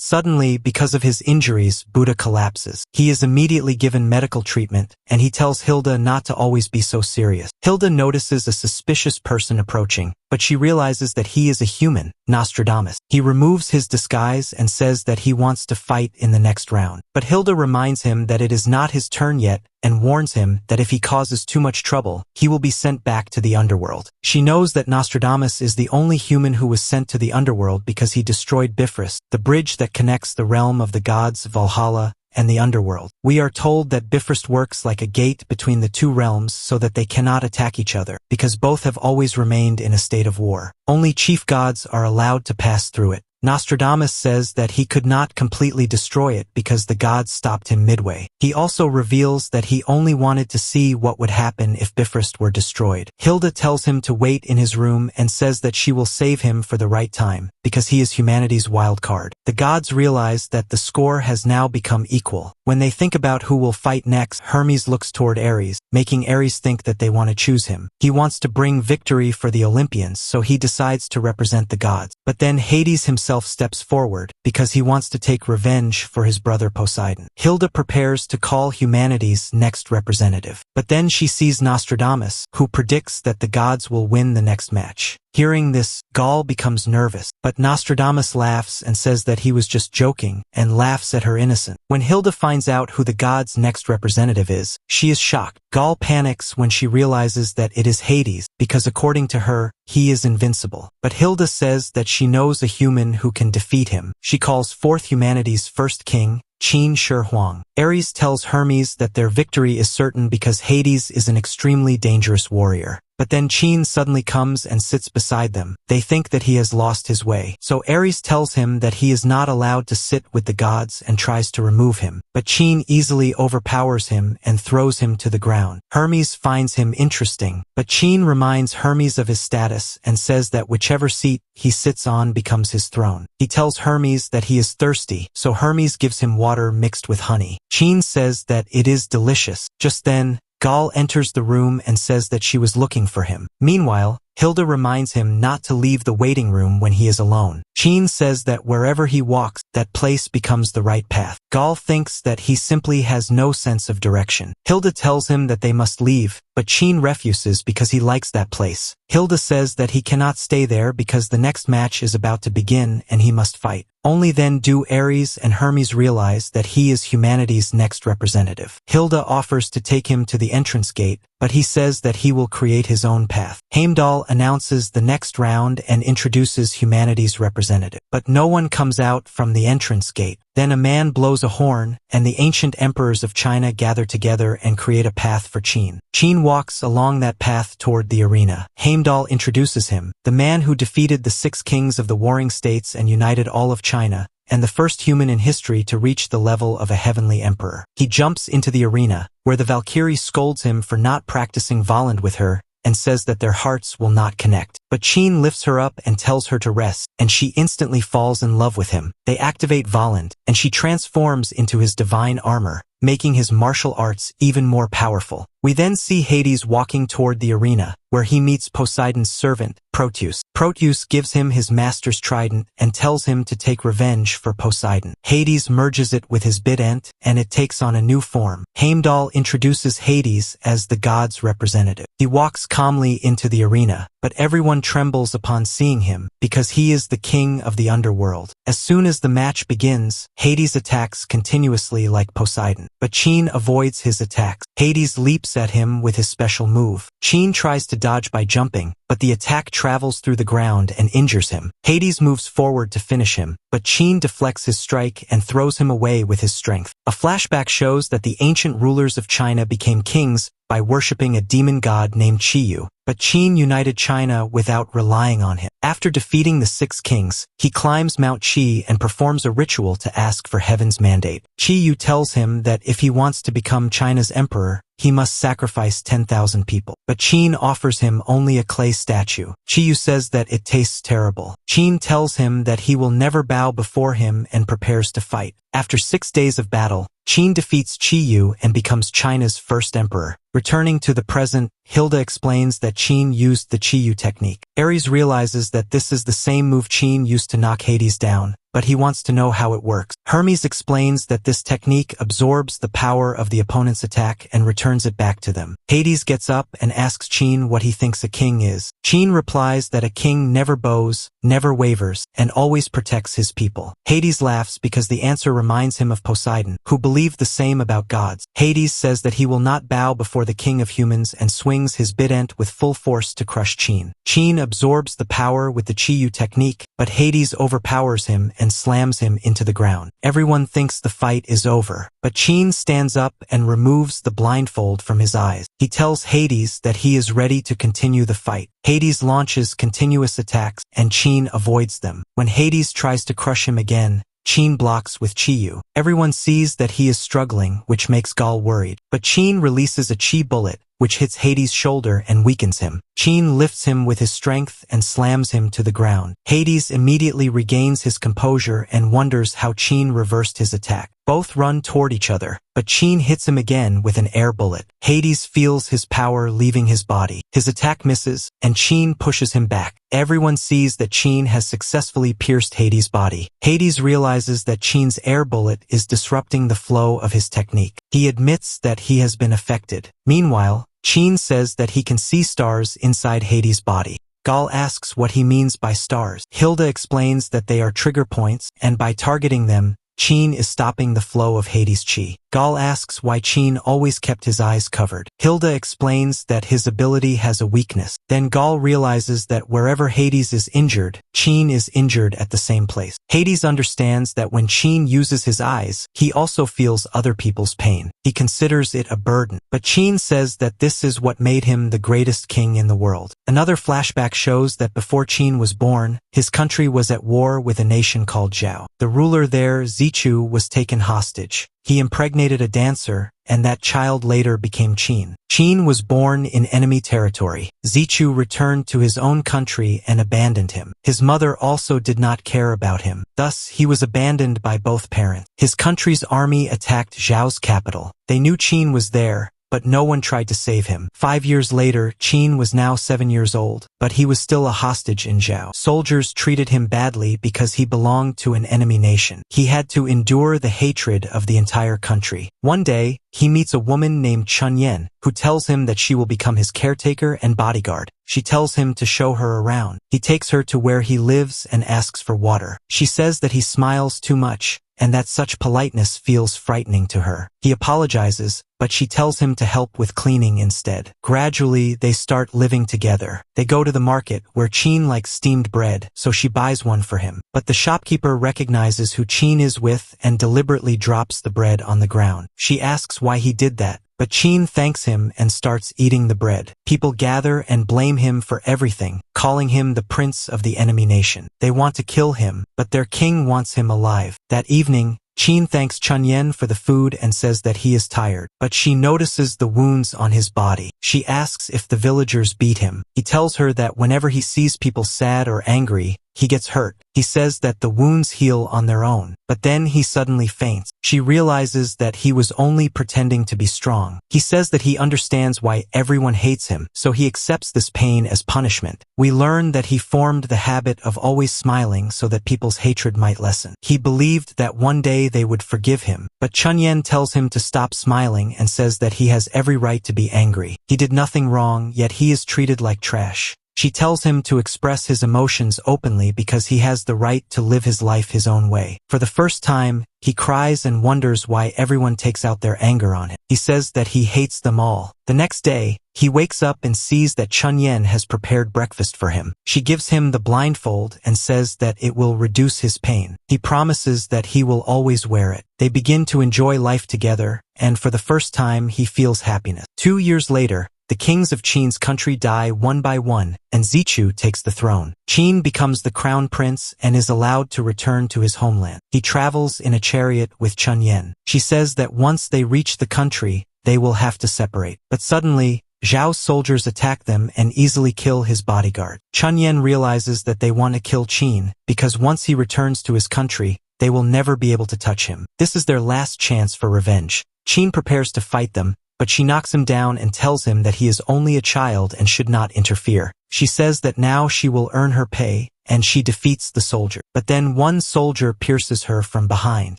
Speaker 1: suddenly, because of his injuries, Buddha collapses. He is immediately given medical treatment, and he tells Hilda not to always be so serious. Hilda notices a suspicious person approaching, but she realizes that he is a human, Nostradamus. He removes his disguise and says that he wants to fight in the next round. But Hilda reminds him that it is not his turn yet and warns him that if he causes too much trouble, he will be sent back to the underworld. She knows that Nostradamus is the only human who was sent to the underworld because he destroyed Bifrost, the bridge that connects the realm of the gods, Valhalla, and the underworld. We are told that Bifrost works like a gate between the two realms so that they cannot attack each other, because both have always remained in a state of war. Only chief gods are allowed to pass through it. Nostradamus says that he could not completely destroy it because the gods stopped him midway. He also reveals that he only wanted to see what would happen if Bifrost were destroyed. Hilda tells him to wait in his room and says that she will save him for the right time, because he is humanity's wild card. The gods realize that the score has now become equal. When they think about who will fight next, Hermes looks toward Ares, making Ares think that they want to choose him. He wants to bring victory for the Olympians, so he decides to represent the gods. But then Hades himself steps forward, because he wants to take revenge for his brother Poseidon. Hilda prepares to call humanity's next representative. But then she sees Nostradamus, who predicts that the gods will win the next match. Hearing this, Gaul becomes nervous, but Nostradamus laughs and says that he was just joking, and laughs at her innocence. When Hilda finds out who the god's next representative is, she is shocked. Gaul panics when she realizes that it is Hades, because according to her, he is invincible. But Hilda says that she knows a human who can defeat him. She calls forth humanity's first king, Qin Shi Huang. Ares tells Hermes that their victory is certain because Hades is an extremely dangerous warrior. But then Qin suddenly comes and sits beside them. They think that he has lost his way. So Ares tells him that he is not allowed to sit with the gods and tries to remove him. But Qin easily overpowers him and throws him to the ground. Hermes finds him interesting, but Qin reminds Hermes of his status and says that whichever seat he sits on becomes his throne. He tells Hermes that he is thirsty, so Hermes gives him water mixed with honey. Qin says that it is delicious. Just then, Gaul enters the room and says that she was looking for him. Meanwhile, Hilda reminds him not to leave the waiting room when he is alone. Qin says that wherever he walks, that place becomes the right path. Gaul thinks that he simply has no sense of direction. Hilda tells him that they must leave, but Qin refuses because he likes that place. Hilda says that he cannot stay there because the next match is about to begin and he must fight. Only then do Ares and Hermes realize that he is humanity's next representative. Hilda offers to take him to the entrance gate, but he says that he will create his own path. Heimdall announces the next round and introduces humanity's representative. But no one comes out from the entrance gate. Then a man blows a horn, and the ancient emperors of China gather together and create a path for Qin. Qin walks along that path toward the arena. Heimdall introduces him, the man who defeated the 6 kings of the warring states and united all of China, and the first human in history to reach the level of a heavenly emperor. He jumps into the arena, where the Valkyrie scolds him for not practicing Voland with her, and says that their hearts will not connect. But Qin lifts her up and tells her to rest, and she instantly falls in love with him. They activate Voland, and she transforms into his divine armor, making his martial arts even more powerful. We then see Hades walking toward the arena, where he meets Poseidon's servant, Proteus. Proteus gives him his master's trident and tells him to take revenge for Poseidon. Hades merges it with his bident, and it takes on a new form. Heimdall introduces Hades as the god's representative. He walks calmly into the arena, but everyone trembles upon seeing him, because he is the king of the underworld. As soon as the match begins, Hades attacks continuously like Poseidon, but Qin avoids his attacks. Hades leaps at him with his special move. Qin tries to dodge by jumping, but the attack travels through the ground and injures him. Hades moves forward to finish him, but Qin deflects his strike and throws him away with his strength. A flashback shows that the ancient rulers of China became kings by worshipping a demon god named Qiyu, but Qin united China without relying on him. After defeating the 6 kings, he climbs Mount Qi and performs a ritual to ask for heaven's mandate. Qiyu tells him that if he wants to become China's emperor, he must sacrifice 10,000 people. But Qin offers him only a clay statue. Qiyu says that it tastes terrible. Qin tells him that he will never bow before him and prepares to fight. After 6 days of battle, Qin defeats Qiyu and becomes China's first emperor. Returning to the present, Hilda explains that Qin used the Qiyu technique. Ares realizes that this is the same move Qin used to knock Hades down, but he wants to know how it works. Hermes explains that this technique absorbs the power of the opponent's attack and returns it back to them. Hades gets up and asks Qin what he thinks a king is. Qin replies that a king never bows, never wavers, and always protects his people. Hades laughs because the answer reminds him of Poseidon, who believed the same about gods. Hades says that he will not bow before the king of humans and swings his bident with full force to crush Qin. Qin absorbs the power with the Qiyu technique, but Hades overpowers him and slams him into the ground. Everyone thinks the fight is over, but Qin stands up and removes the blindfold from his eyes. He tells Hades that he is ready to continue the fight. Hades launches continuous attacks, and Qin avoids them. When Hades tries to crush him again, Qin blocks with Qiyu. Everyone sees that he is struggling, which makes Gaul worried. But Qin releases a Qi bullet, which hits Hades' shoulder and weakens him. Qin lifts him with his strength and slams him to the ground. Hades immediately regains his composure and wonders how Qin reversed his attack. Both run toward each other, but Qin hits him again with an air bullet. Hades feels his power leaving his body. His attack misses, and Qin pushes him back. Everyone sees that Qin has successfully pierced Hades' body. Hades realizes that Qin's air bullet is disrupting the flow of his technique. He admits that he has been affected. Meanwhile, Qin says that he can see stars inside Hades' body. Gaul asks what he means by stars. Hilda explains that they are trigger points, and by targeting them, Qin is stopping the flow of Hades' Qi. Gaul asks why Qin always kept his eyes covered. Hilda explains that his ability has a weakness. Then Gaul realizes that wherever Hades is injured, Qin is injured at the same place. Hades understands that when Qin uses his eyes, he also feels other people's pain. He considers it a burden. But Qin says that this is what made him the greatest king in the world. Another flashback shows that before Qin was born, his country was at war with a nation called Zhao. The ruler there, Zichu, was taken hostage. He impregnated a dancer, and that child later became Qin. Qin was born in enemy territory. Zichu returned to his own country and abandoned him. His mother also did not care about him. Thus, he was abandoned by both parents. His country's army attacked Zhao's capital. They knew Qin was there, but no one tried to save him. 5 years later, Qin was now 7 years old, but he was still a hostage in Zhao. Soldiers treated him badly because he belonged to an enemy nation. He had to endure the hatred of the entire country. One day, he meets a woman named Chunyan, who tells him that she will become his caretaker and bodyguard. She tells him to show her around. He takes her to where he lives and asks for water. She says that he smiles too much, and that such politeness feels frightening to her. He apologizes, but she tells him to help with cleaning instead. Gradually, they start living together. They go to the market, where Qin likes steamed bread, so she buys one for him. But the shopkeeper recognizes who Qin is with and deliberately drops the bread on the ground. She asks why he did that, but Qin thanks him and starts eating the bread. People gather and blame him for everything, calling him the prince of the enemy nation. They want to kill him, but their king wants him alive. That evening, Qin thanks Chunyan for the food and says that he is tired, but she notices the wounds on his body. She asks if the villagers beat him. He tells her that whenever he sees people sad or angry, he gets hurt. He says that the wounds heal on their own, but then he suddenly faints. She realizes that he was only pretending to be strong. He says that he understands why everyone hates him, so he accepts this pain as punishment. We learn that he formed the habit of always smiling so that people's hatred might lessen. He believed that one day they would forgive him, but Chunyan tells him to stop smiling and says that he has every right to be angry. He did nothing wrong, yet he is treated like trash. She tells him to express his emotions openly because he has the right to live his life his own way. For the first time, he cries and wonders why everyone takes out their anger on him. He says that he hates them all. The next day, he wakes up and sees that Chunyen has prepared breakfast for him. She gives him the blindfold and says that it will reduce his pain. He promises that he will always wear it. They begin to enjoy life together, and for the first time he feels happiness. 2 years later, the kings of Qin's country die one by one, and Zichu takes the throne. Qin becomes the crown prince and is allowed to return to his homeland. He travels in a chariot with Chunyen. She says that once they reach the country, they will have to separate. But suddenly, Zhao's soldiers attack them and easily kill his bodyguard. Chunyen realizes that they want to kill Qin, because once he returns to his country, they will never be able to touch him. This is their last chance for revenge. Qin prepares to fight them, but she knocks him down and tells him that he is only a child and should not interfere. She says that now she will earn her pay, and she defeats the soldier. But then one soldier pierces her from behind.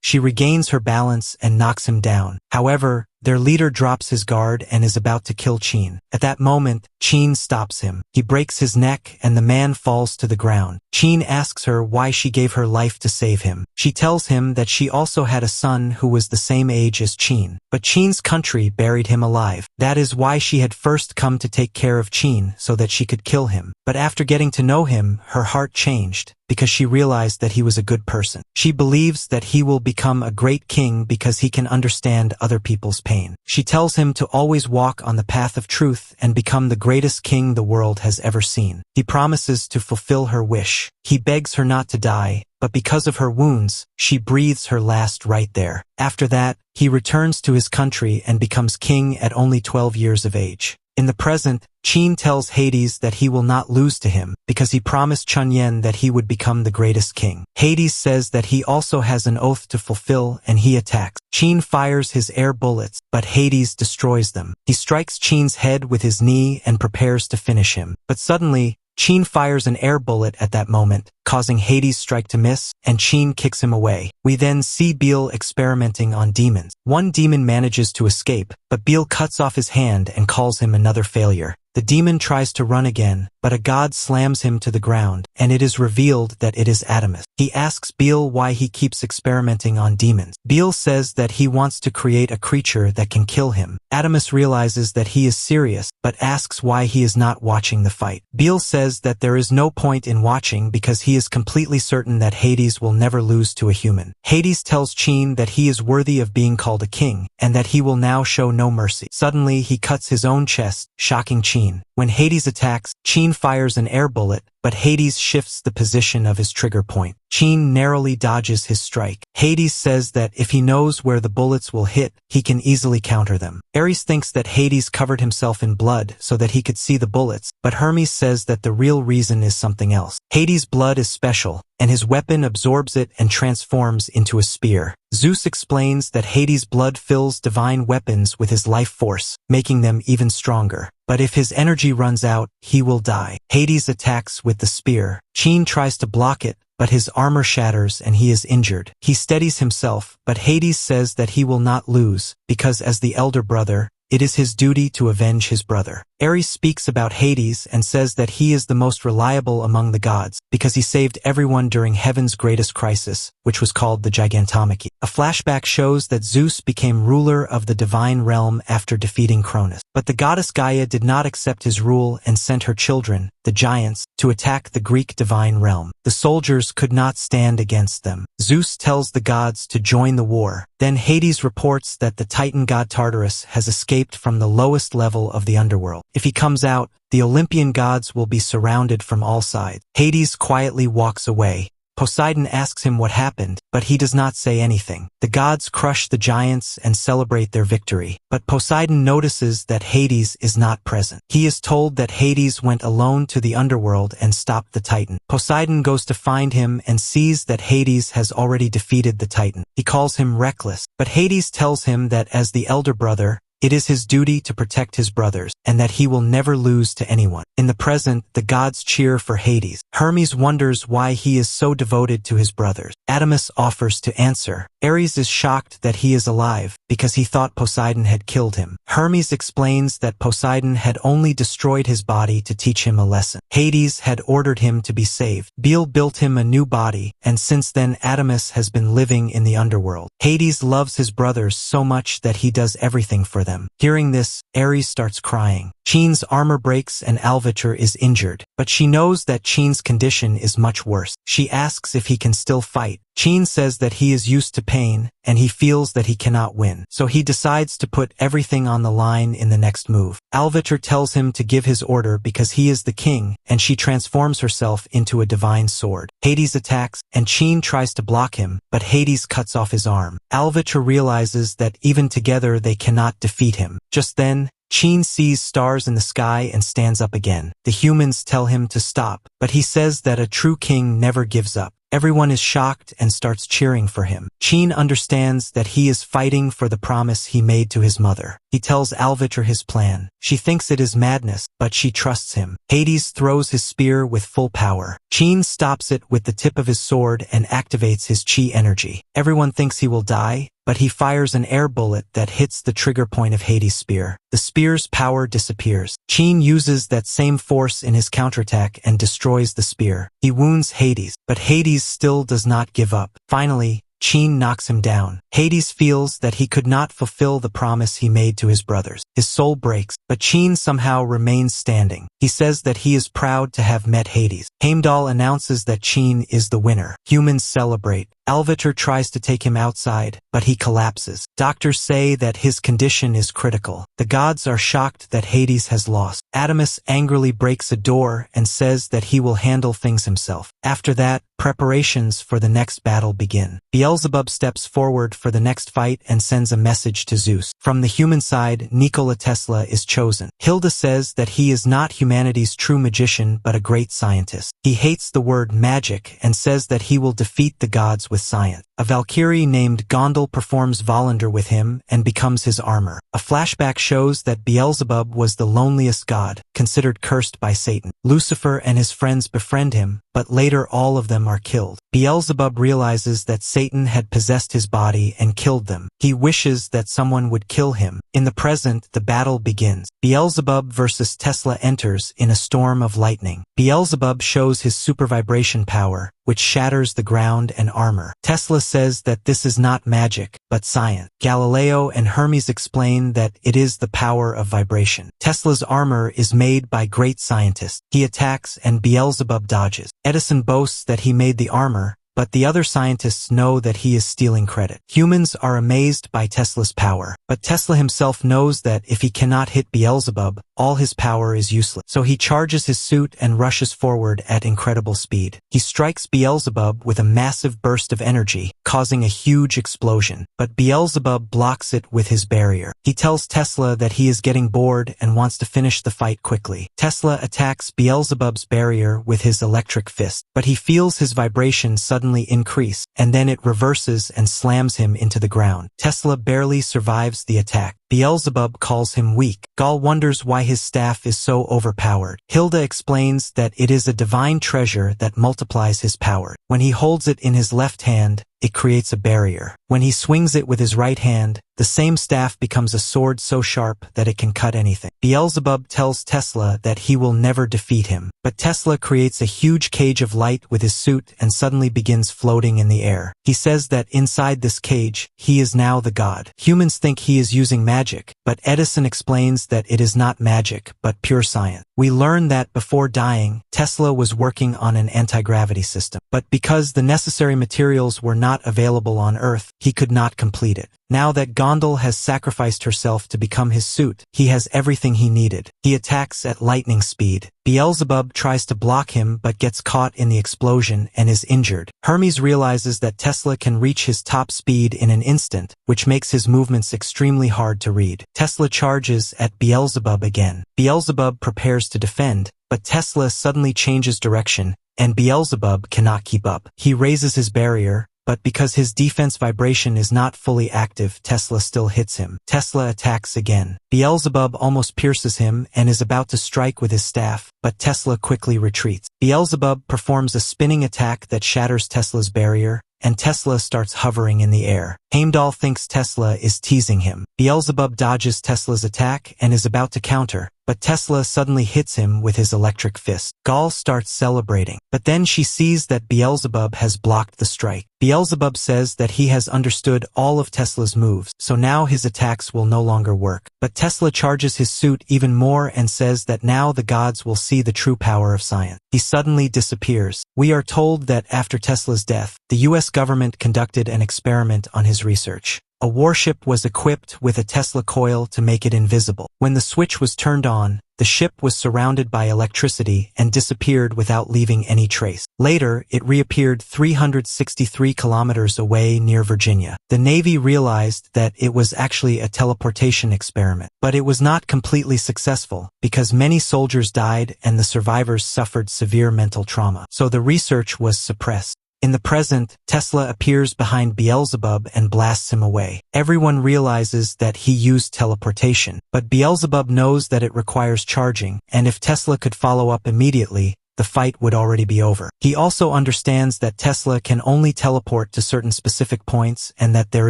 Speaker 1: She regains her balance and knocks him down. However, their leader drops his guard and is about to kill Qin. At that moment, Qin stops him. He breaks his neck and the man falls to the ground. Qin asks her why she gave her life to save him. She tells him that she also had a son who was the same age as Qin. But Qin's country buried him alive. That is why she had first come to take care of Qin so that she could kill him. But after getting to know him, her heart changed, because she realized that he was a good person. She believes that he will become a great king because he can understand other people's pain. She tells him to always walk on the path of truth and become the greatest king the world has ever seen. He promises to fulfill her wish. He begs her not to die, but because of her wounds, she breathes her last right there. After that, he returns to his country and becomes king at only 12 years of age. In the present, Qin tells Hades that he will not lose to him because he promised Chunyen that he would become the greatest king. Hades says that he also has an oath to fulfill and he attacks. Qin fires his air bullets, but Hades destroys them. He strikes Qin's head with his knee and prepares to finish him. But suddenly, Qin fires an air bullet at that moment, causing Hades' strike to miss, and Qin kicks him away. We then see Beal experimenting on demons. One demon manages to escape, but Beal cuts off his hand and calls him another failure. The demon tries to run again, but a god slams him to the ground, and it is revealed that it is Adamus. He asks Beal why he keeps experimenting on demons. Beal says that he wants to create a creature that can kill him. Adamus realizes that he is serious, but asks why he is not watching the fight. Beal says that there is no point in watching because he is completely certain that Hades will never lose to a human. Hades tells Qin that he is worthy of being called a king, and that he will now show no mercy. Suddenly, he cuts his own chest, shocking Qin. When Hades attacks, Qin fires an air bullet, but Hades shifts the position of his trigger point. Qin narrowly dodges his strike. Hades says that if he knows where the bullets will hit, he can easily counter them. Ares thinks that Hades covered himself in blood so that he could see the bullets, but Hermes says that the real reason is something else. Hades' blood is special, and his weapon absorbs it and transforms into a spear. Zeus explains that Hades' blood fills divine weapons with his life force, making them even stronger. But if his energy runs out, he will die. Hades attacks with the spear. Qin tries to block it, but his armor shatters and he is injured. He steadies himself, but Hades says that he will not lose, because as the elder brother, it is his duty to avenge his brother. Ares speaks about Hades and says that he is the most reliable among the gods, because he saved everyone during heaven's greatest crisis, which was called the Gigantomachy. A flashback shows that Zeus became ruler of the divine realm after defeating Cronus. But the goddess Gaia did not accept his rule and sent her children, the giants, to attack the Greek divine realm. The soldiers could not stand against them. Zeus tells the gods to join the war. Then Hades reports that the Titan god Tartarus has escaped from the lowest level of the underworld. If he comes out, the Olympian gods will be surrounded from all sides. Hades quietly walks away. Poseidon asks him what happened, but he does not say anything. The gods crush the giants and celebrate their victory, but Poseidon notices that Hades is not present. He is told that Hades went alone to the underworld and stopped the Titan. Poseidon goes to find him and sees that Hades has already defeated the Titan. He calls him reckless, but Hades tells him that as the elder brother, it is his duty to protect his brothers, and that he will never lose to anyone. In the present, the gods cheer for Hades. Hermes wonders why he is so devoted to his brothers. Adamus offers to answer. Ares is shocked that he is alive, because he thought Poseidon had killed him. Hermes explains that Poseidon had only destroyed his body to teach him a lesson. Hades had ordered him to be saved. Bel built him a new body, and since then Adamas has been living in the underworld. Hades loves his brothers so much that he does everything for them. Hearing this, Ares starts crying. Chine's armor breaks and Alvitur is injured, but she knows that Chine's condition is much worse. She asks if he can still fight. Chine says that he is used to pain, and he feels that he cannot win, so he decides to put everything on the line in the next move. Alvitur tells him to give his order because he is the king, and she transforms herself into a divine sword. Hades attacks, and Chine tries to block him, but Hades cuts off his arm. Alvitur realizes that even together they cannot defeat him. Just then, Chine sees stars in the sky and stands up again. The humans tell him to stop, but he says that a true king never gives up. Everyone is shocked and starts cheering for him. Chine understands that he is fighting for the promise he made to his mother. He tells Alvitur his plan. She thinks it is madness, but she trusts him. Hades throws his spear with full power. Chine stops it with the tip of his sword and activates his chi energy. Everyone thinks he will die, but he fires an air bullet that hits the trigger point of Hades' spear. The spear's power disappears. Chine uses that same force in his counterattack and destroys the spear. He wounds Hades, but Hades still does not give up. Finally, Chine knocks him down. Hades feels that he could not fulfill the promise he made to his brothers. His soul breaks, but Chine somehow remains standing. He says that he is proud to have met Hades. Heimdall announces that Chine is the winner. Humans celebrate. Alvitur tries to take him outside, but he collapses. Doctors say that his condition is critical. The gods are shocked that Hades has lost. Adamas angrily breaks a door and says that he will handle things himself. After that, preparations for the next battle begin. Beelzebub steps forward for the next fight and sends a message to Zeus. From the human side, Nikola Tesla is chosen. Hilda says that he is not humanity's true magician but a great scientist. He hates the word magic and says that he will defeat the gods with science. A Valkyrie named Gondel performs Volander with him and becomes his armor. A flashback shows that Beelzebub was the loneliest god, considered cursed by Satan. Lucifer and his friends befriend him, but later all of them are killed. Beelzebub realizes that Satan had possessed his body and killed them. He wishes that someone would kill him. In the present, the battle begins. Beelzebub versus Tesla enters in a storm of lightning. Beelzebub shows his super vibration power, which shatters the ground and armor. Tesla says that this is not magic, but science. Galileo and Hermes explain that it is the power of vibration. Tesla's armor is made by great scientists. He attacks and Beelzebub dodges. Edison boasts that he made the armor, but the other scientists know that he is stealing credit. Humans are amazed by Tesla's power, but Tesla himself knows that if he cannot hit Beelzebub, all his power is useless. So he charges his suit and rushes forward at incredible speed. He strikes Beelzebub with a massive burst of energy, causing a huge explosion, but Beelzebub blocks it with his barrier. He tells Tesla that he is getting bored and wants to finish the fight quickly. Tesla attacks Beelzebub's barrier with his electric fist, but he feels his vibration suddenly increase, and then it reverses and slams him into the ground. Tesla barely survives the attack. Beelzebub calls him weak. Gaul wonders why his staff is so overpowered. Hilda explains that it is a divine treasure that multiplies his power. When he holds it in his left hand, it creates a barrier. When he swings it with his right hand, the same staff becomes a sword so sharp that it can cut anything. Beelzebub tells Tesla that he will never defeat him, but Tesla creates a huge cage of light with his suit and suddenly begins floating in the air. He says that inside this cage, he is now the god. Humans think he is using magic, but Edison explains that it is not magic, but pure science. We learn that before dying, Tesla was working on an anti-gravity system, but because the necessary materials were not available on Earth, he could not complete it. Now that Gondel has sacrificed herself to become his suit, he has everything he needed. He attacks at lightning speed. Beelzebub tries to block him but gets caught in the explosion and is injured. Hermes realizes that Tesla can reach his top speed in an instant, which makes his movements extremely hard to read. Tesla charges at Beelzebub again. Beelzebub prepares to defend, but Tesla suddenly changes direction, and Beelzebub cannot keep up. He raises his barrier, but because his defense vibration is not fully active, Tesla still hits him. Tesla attacks again. Beelzebub almost pierces him and is about to strike with his staff, but Tesla quickly retreats. Beelzebub performs a spinning attack that shatters Tesla's barrier, and Tesla starts hovering in the air. Heimdall thinks Tesla is teasing him. Beelzebub dodges Tesla's attack and is about to counter, but Tesla suddenly hits him with his electric fist. Gaul starts celebrating, but then she sees that Beelzebub has blocked the strike. Beelzebub says that he has understood all of Tesla's moves, so now his attacks will no longer work. But Tesla charges his suit even more and says that now the gods will see the true power of science. He suddenly disappears. We are told that after Tesla's death, the US government conducted an experiment on his research. A warship was equipped with a Tesla coil to make it invisible. When the switch was turned on, the ship was surrounded by electricity and disappeared without leaving any trace. Later, it reappeared 363 kilometers away near Virginia. The Navy realized that it was actually a teleportation experiment, but it was not completely successful because many soldiers died and the survivors suffered severe mental trauma, so the research was suppressed. In the present, Tesla appears behind Beelzebub and blasts him away. Everyone realizes that he used teleportation, but Beelzebub knows that it requires charging, and if Tesla could follow up immediately, the fight would already be over. He also understands that Tesla can only teleport to certain specific points and that there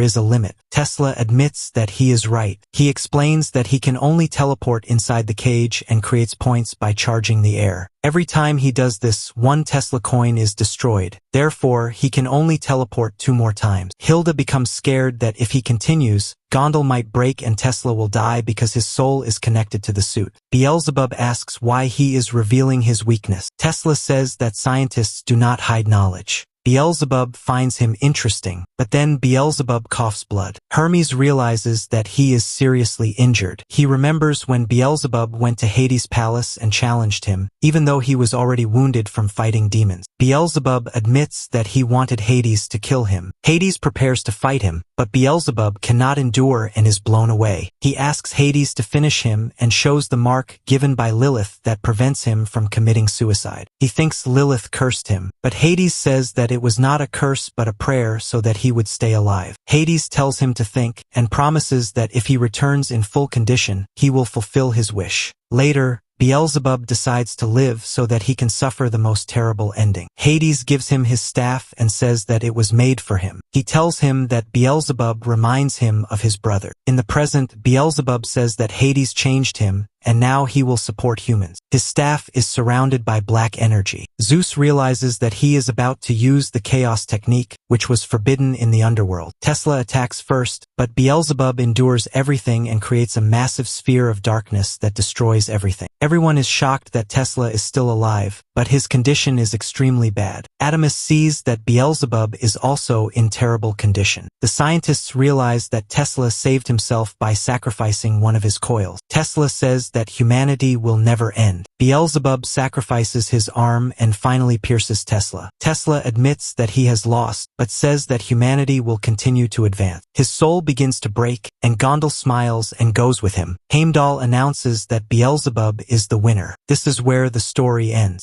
Speaker 1: is a limit. Tesla admits that he is right. He explains that he can only teleport inside the cage and creates points by charging the air. Every time he does this, one Tesla coin is destroyed. Therefore, he can only teleport 2 more times. Hilda becomes scared that if he continues, Gondel might break and Tesla will die because his soul is connected to the suit. Beelzebub asks why he is revealing his weakness. Tesla says that scientists do not hide knowledge. Beelzebub finds him interesting, but then Beelzebub coughs blood. Hermes realizes that he is seriously injured. He remembers when Beelzebub went to Hades' palace and challenged him, even though he was already wounded from fighting demons. Beelzebub admits that he wanted Hades to kill him. Hades prepares to fight him, but Beelzebub cannot endure and is blown away. He asks Hades to finish him and shows the mark given by Lilith that prevents him from committing suicide. He thinks Lilith cursed him, but Hades says that it was not a curse but a prayer so that he would stay alive. Hades tells him to think and promises that if he returns in full condition, he will fulfill his wish. Later, Beelzebub decides to live so that he can suffer the most terrible ending. Hades gives him his staff and says that it was made for him. He tells him that Beelzebub reminds him of his brother. In the present, Beelzebub says that Hades changed him, and now he will support humans. His staff is surrounded by black energy. Zeus realizes that he is about to use the chaos technique, which was forbidden in the underworld. Tesla attacks first, but Beelzebub endures everything and creates a massive sphere of darkness that destroys everything. Everyone is shocked that Tesla is still alive, but his condition is extremely bad. Adamus sees that Beelzebub is also in terrible condition. The scientists realize that Tesla saved himself by sacrificing one of his coils. Tesla says that humanity will never end. Beelzebub sacrifices his arm and finally pierces Tesla. Tesla admits that he has lost, but says that humanity will continue to advance. His soul begins to break, and Gondel smiles and goes with him. Heimdall announces that Beelzebub is the winner. This is where the story ends.